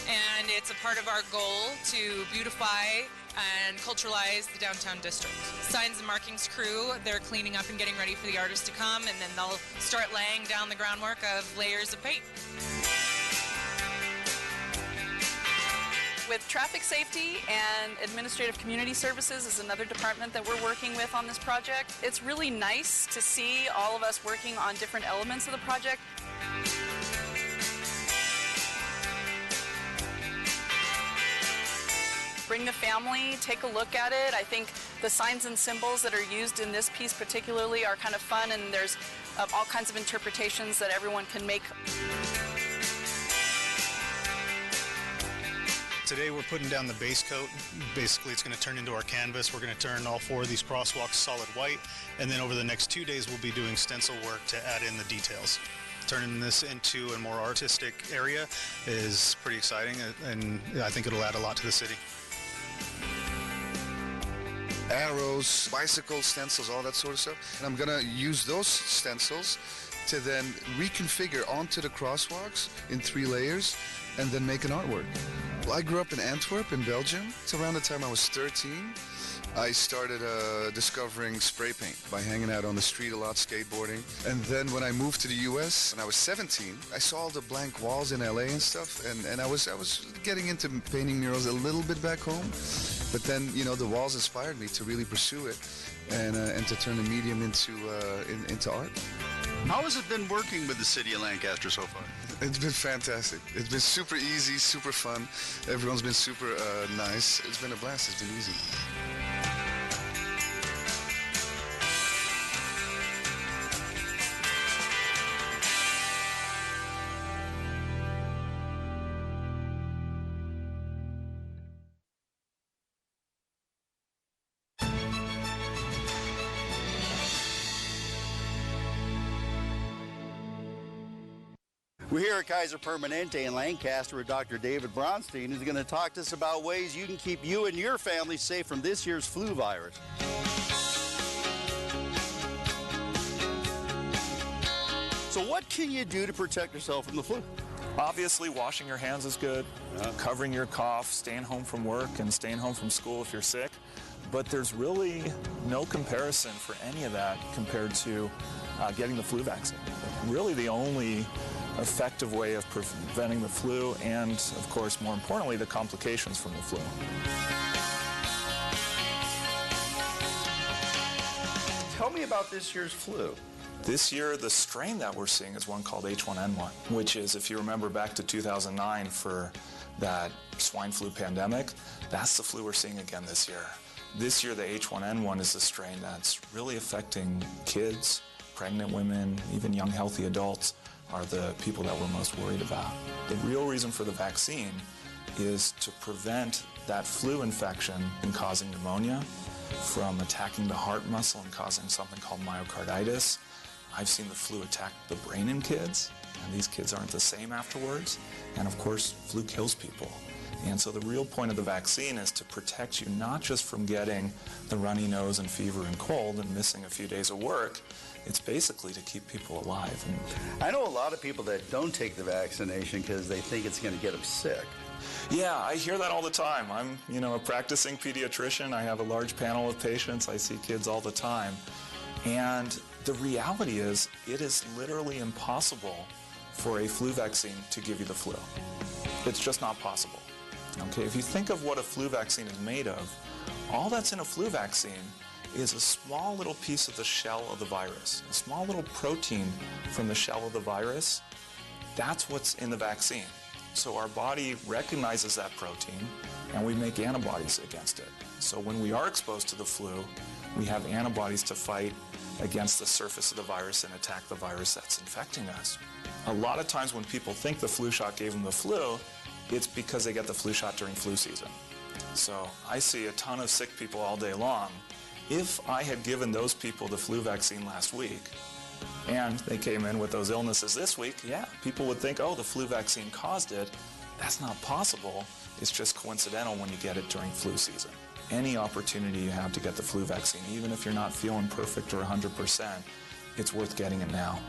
and it's a part of our goal to beautify and culturalize the downtown district. Signs and markings crew, they're cleaning up and getting ready for the artists to come, and then they'll start laying down the groundwork of layers of paint. With traffic safety and administrative community services is another department that we're working with on this project. It's really nice to see all of us working on different elements of the project. Bring the family, take a look at it. I think the signs and symbols that are used in this piece particularly are kind of fun, and there's all kinds of interpretations that everyone can make. Today we're putting down the base coat. Basically it's going to turn into our canvas. We're going to turn all 4 of these crosswalks solid white, and then over the next 2 days we'll be doing stencil work to add in the details. Turning this into a more artistic area is pretty exciting, and I think it'll add a lot to the city. Arrows, bicycle stencils, all that sort of stuff. And I'm going to use those stencils to then reconfigure onto the crosswalks in 3 layers and then make an artwork. I grew up in Antwerp in Belgium. It's around the time I was 13. I started discovering spray paint by hanging out on the street a lot, skateboarding. And then when I moved to the US and I was 17, I saw all the blank walls in LA and stuff, and I was getting into painting murals a little bit back home. But then, you know, the walls inspired me to really pursue it and to turn the medium into art. How has it been working with the city of Lancaster so far? It's been fantastic. It's been super easy, super fun. Everyone's been super nice. It's been a blast. It's been easy. We're here at Kaiser Permanente in Lancaster with Dr. David Bronstein, who's going to talk to us about ways you can keep you and your family safe from this year's flu virus. So what can you do to protect yourself from the flu? Obviously, washing your hands is good, covering your cough, staying home from work, and staying home from school if you're sick. But there's really no comparison for any of that compared to getting the flu vaccine. really the only effective way of preventing the flu and, of course, more importantly, the complications from the flu. Tell me about this year's flu. This year, the strain that we're seeing is one called H1N1, which is, if you remember back to 2009 for that swine flu pandemic, that's the flu we're seeing again this year. This year, the H1N1 is the strain that's really affecting kids, pregnant women, even young healthy adults are the people that we're most worried about. The real reason for the vaccine is to prevent that flu infection and causing pneumonia from attacking the heart muscle and causing something called myocarditis. I've seen the flu attack the brain in kids, and these kids aren't the same afterwards. And of course, flu kills people. And so the real point of the vaccine is to protect you not just from getting the runny nose and fever and cold and missing a few days of work, it's basically to keep people alive. And I know a lot of people that don't take the vaccination because they think it's going to get them sick. yeah, I hear that all the time. I'm, a practicing pediatrician. I have a large panel of patients. I see kids all the time. And the reality is, it is literally impossible for a flu vaccine to give you the flu. It's just not possible. Okay, if you think of what a flu vaccine is made of, all that's in a flu vaccine is a small little piece of the shell of the virus, a small little protein from the shell of the virus. That's what's in the vaccine. So our body recognizes that protein, and we make antibodies against it. So when we are exposed to the flu, we have antibodies to fight against the surface of the virus and attack the virus that's infecting us. A lot of times when people think the flu shot gave them the flu, it's because they get the flu shot during flu season. So I see a ton of sick people all day long. If I had given those people the flu vaccine last week, and they came in with those illnesses this week, yeah, people would think, oh, the flu vaccine caused it. That's not possible. It's just coincidental when you get it during flu season. Any opportunity you have to get the flu vaccine, even if you're not feeling perfect or 100%, it's worth getting it now.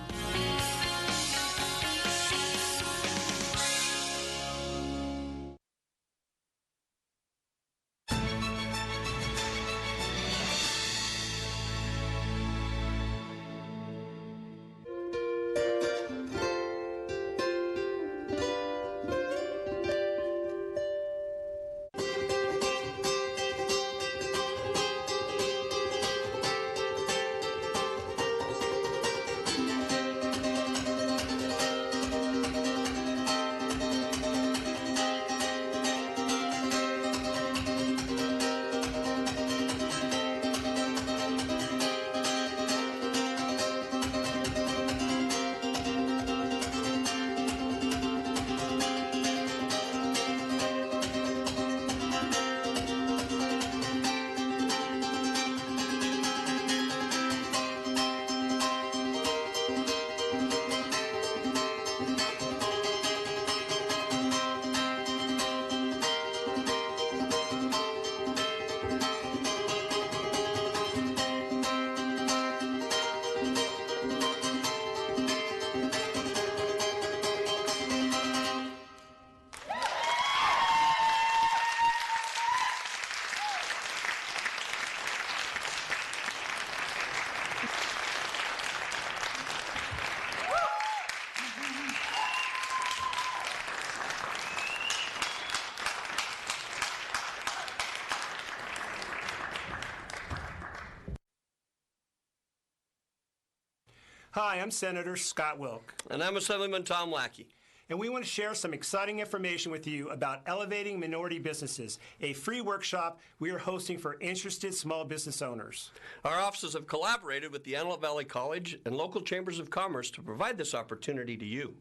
Hi, I'm Senator Scott Wilk. And I'm Assemblyman Tom Lackey. And we want to share some exciting information with you about Elevating Minority Businesses, a free workshop we are hosting for interested small business owners. Our offices have collaborated with the Antelope Valley College and local chambers of commerce to provide this opportunity to you.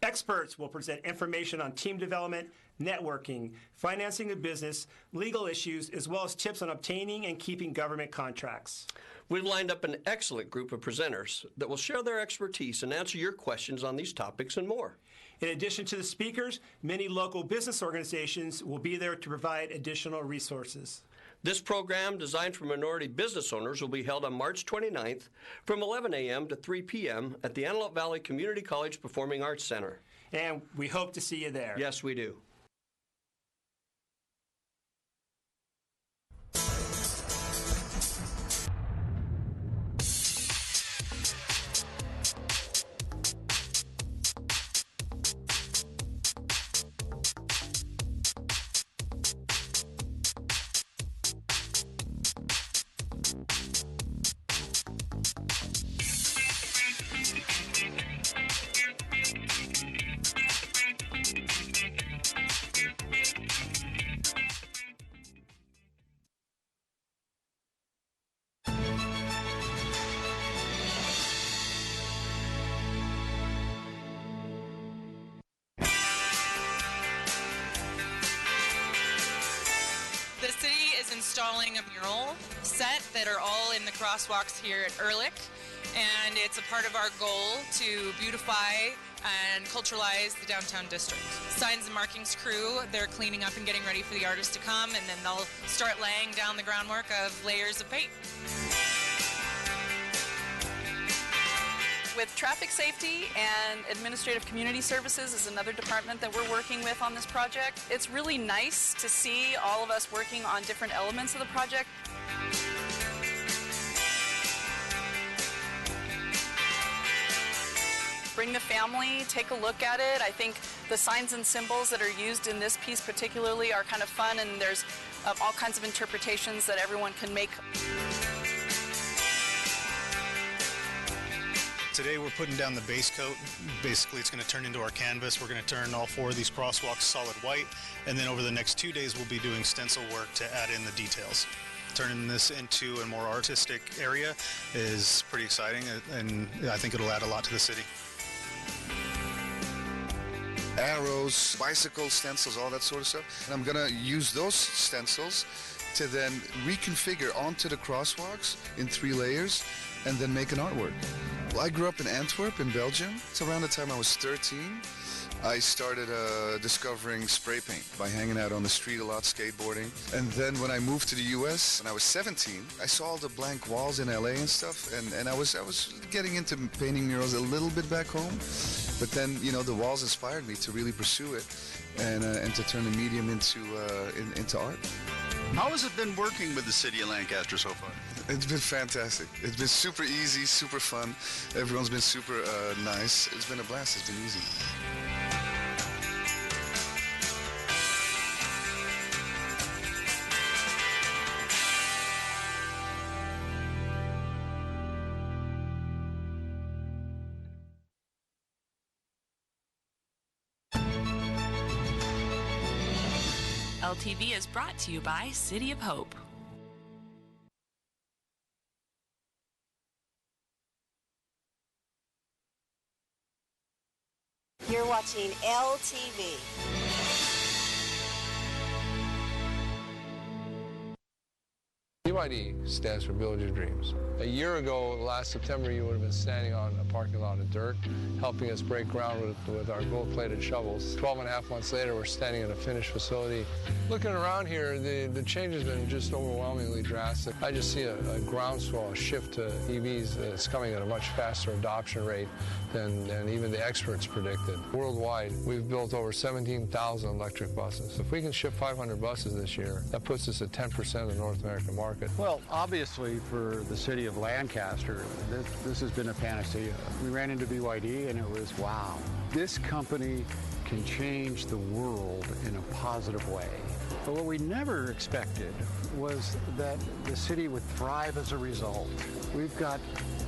Experts will present information on team development, networking, financing a business, legal issues, as well as tips on obtaining and keeping government contracts. We've lined up an excellent group of presenters that will share their expertise and answer your questions on these topics and more. In addition to the speakers, many local business organizations will be there to provide additional resources. This program, designed for minority business owners, will be held on March 29th from 11 a.m. to 3 p.m. at the Antelope Valley Community College Performing Arts Center. And we hope to see you there. Yes, we do. installing a mural set that are all in the crosswalks here at Ehrlich, and it's a part of our goal to beautify and culturalize the downtown district. Signs and markings crew, they're cleaning up and getting ready for the artists to come, and then they'll start laying down the groundwork of layers of paint. With traffic safety and administrative community services is another department that we're working with on this project. It's really nice to see all of us working on different elements of the project. Bring the family, take a look at it. I think the signs and symbols that are used in this piece particularly are kind of fun, and there's all kinds of interpretations that everyone can make. Today we're putting down the base coat. Basically it's going to turn into our canvas. We're going to turn all 4 of these crosswalks solid white, and then over the next 2 days we'll be doing stencil work to add in the details. Turning this into a more artistic area is pretty exciting, and I think it'll add a lot to the city. Arrows, bicycle stencils, all that sort of stuff. And I'm going to use those stencils to then reconfigure onto the crosswalks in 3 layers and then make an artwork. Well, I grew up in Antwerp in Belgium. It's around the time I was 13. I started discovering spray paint by hanging out on the street a lot, skateboarding. And then when I moved to the US and I was 17, I saw all the blank walls in LA and stuff, and I was getting into painting murals a little bit back home. But then, you know, the walls inspired me to really pursue it and to turn the medium into art. How has it been working with the city of Lancaster so far? It's been fantastic. It's been super easy, super fun. Everyone's been super nice. It's been a blast. It's been easy. LTV is brought to you by City of Hope. You're watching LTV. BYD stands for Build Your Dreams. A year ago, last September, you would have been standing on a parking lot of dirt, helping us break ground with our gold-plated shovels. 12.5 months later, we're standing in a finished facility. Looking around here, the change has been just overwhelmingly drastic. I just see a groundswell, a shift to EVs that's coming at a much faster adoption rate than even the experts predicted. Worldwide, we've built over 17,000 electric buses. If we can ship 500 buses this year, that puts us at 10% of the North American market. Well, obviously for the city of Lancaster, this has been a panacea. We ran into BYD and it was, wow, this company can change the world in a positive way. But what we never expected was that the city would thrive as a result. We've got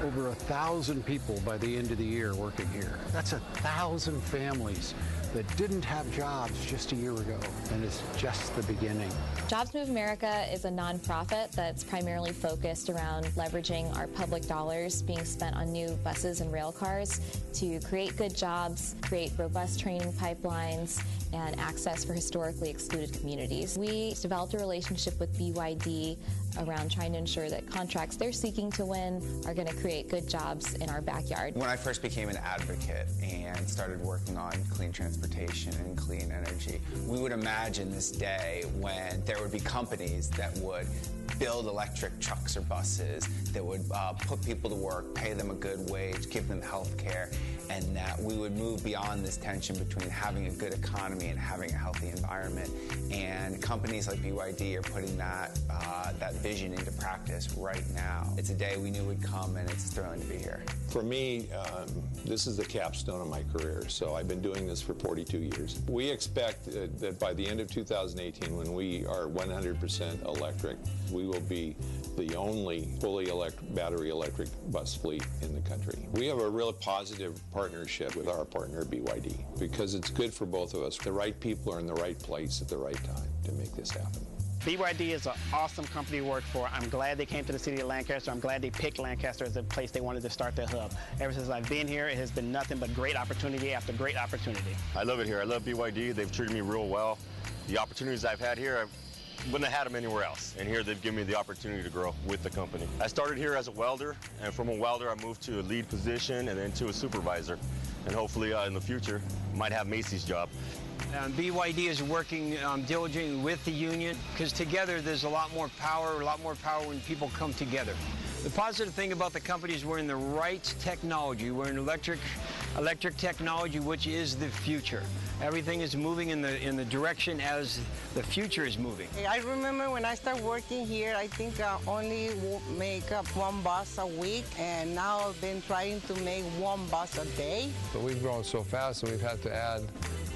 over 1,000 people by the end of the year working here. That's 1,000 families that didn't have jobs just a year ago, and it's just the beginning. Jobs Move America is a nonprofit that's primarily focused around leveraging our public dollars being spent on new buses and rail cars to create good jobs, create robust training pipelines, and access for historically excluded communities. We developed a relationship with BYD around trying to ensure that contracts they're seeking to win are going to create good jobs in our backyard. When I first became an advocate and started working on clean transportation and clean energy, we would imagine this day when there would be companies that would build electric trucks or buses, that would put people to work, pay them a good wage, give them health care, and that we would move beyond this tension between having a good economy and having a healthy environment. And companies like BYD are putting that vision into practice right now. It's a day we knew would come, and it's thrilling to be here. For me, this is the capstone of my career, so I've been doing this for 42 years. We expect that by the end of 2018, when we are 100% electric, we will be the only fully battery electric bus fleet in the country. We have a real positive partnership with our partner BYD because it's good for both of us. The right people are in the right place at the right time to make this happen. BYD is an awesome company to work for. I'm glad they came to the city of Lancaster. I'm glad they picked Lancaster as a place they wanted to start their hub. Ever since I've been here, it has been nothing but great opportunity after great opportunity. I love it here. I love BYD. They've treated me real well. The opportunities I've had here, wouldn't have had them anywhere else. And here they've given me the opportunity to grow with the company. I started here as a welder, and from a welder I moved to a lead position and then to a supervisor. And hopefully in the future, might have Macy's job. BYD is working diligently with the union because together there's a lot more power when people come together. The positive thing about the company is we're in the right technology. We're in electric technology, which is the future. Everything is moving in the direction as the future is moving. I remember when I started working here, I think I only make up 1 bus a week, and now I've been trying to make 1 bus a day. But we've grown so fast that we've had to add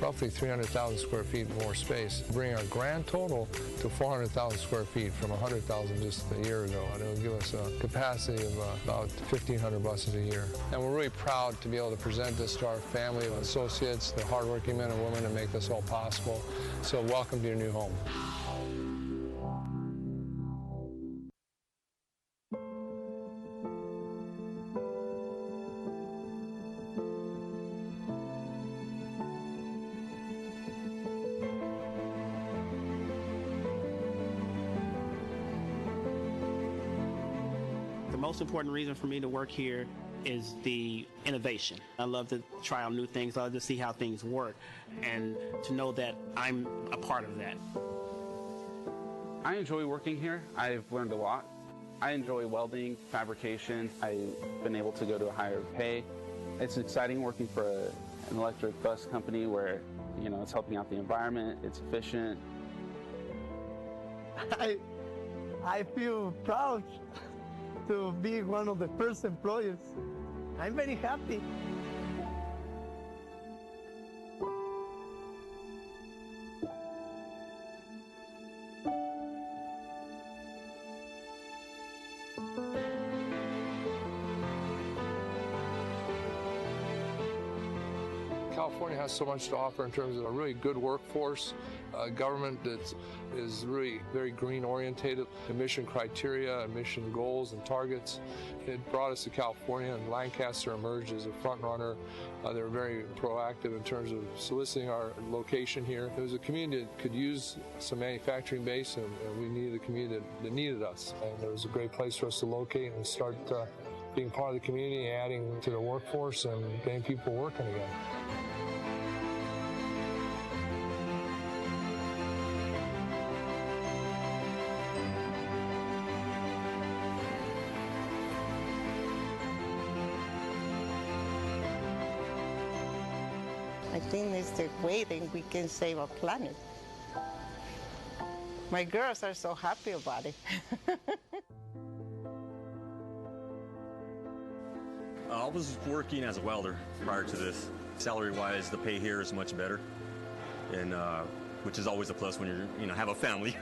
roughly 300,000 square feet more space, bring our grand total to 400,000 square feet from 100,000 just a year ago, and it will give us a capacity of about 1,500 buses a year. And we're really proud to be able to present this to our family of associates, the hardworking men and women that make this all possible. So welcome to your new home. The most important reason for me to work here is the innovation. I love to try out new things. I love to see how things work and to know that I'm a part of that. I enjoy working here. I've learned a lot. I enjoy welding, fabrication. I've been able to go to a higher pay. It's exciting working for an electric bus company where, you know, it's helping out the environment, it's efficient. I feel proud to be one of the first employees. I'm very happy. California has so much to offer in terms of a really good workforce, a government that is really very green orientated, emission criteria, emission goals and targets. It brought us to California, and Lancaster emerged as a front runner. They were very proactive in terms of soliciting our location here. It was a community that could use some manufacturing base, and we needed a community that needed us. And it was a great place for us to locate and start being part of the community, adding to the workforce and getting people working again. I think it's the way that we can save our planet. My girls are so happy about it. I was working as a welder prior to this. Salary-wise, the pay here is much better, and which is always a plus when you have a family.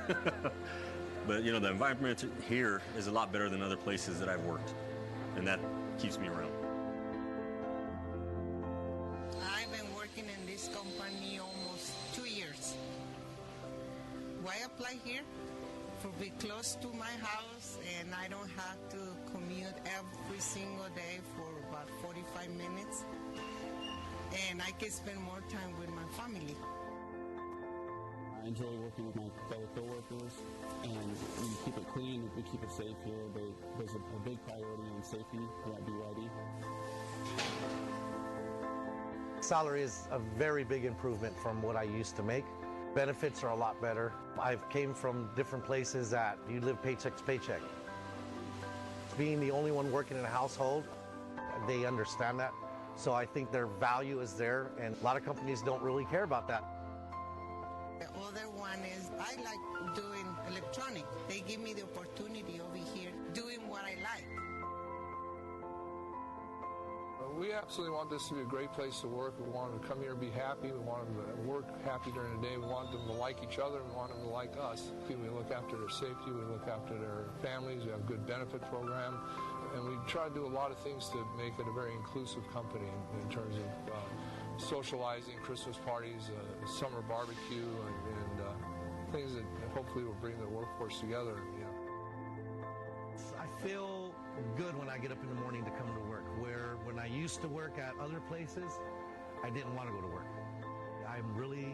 But the environment here is a lot better than other places that I've worked, and that keeps me around. I've been working in this company almost 2 years. Why apply here? To be close to my house, and I don't have to commute every single day for about 45 minutes, and I can spend more time with my family. I enjoy working with my fellow coworkers, and we keep it clean, we keep it safe here. There's a big priority on safety at BYD. Salary is a very big improvement from what I used to make. Benefits are a lot better. I've came from different places that you live paycheck to paycheck. Being the only one working in a household, they understand that. So I think their value is there, and a lot of companies don't really care about that. The other one is I like doing electronic. They give me the opportunity over here doing what I like. We absolutely want this to be a great place to work. We want them to come here and be happy. We want them to work happy during the day. We want them to like each other. We want them to like us. We look after their safety. We look after their families. We have a good benefit program. And we try to do a lot of things to make it a very inclusive company in terms of socializing, Christmas parties, summer barbecue, and things that hopefully will bring the workforce together. I feel good when I get up in the morning to come to work, where when I used to work at other places, I didn't want to go to work. I'm really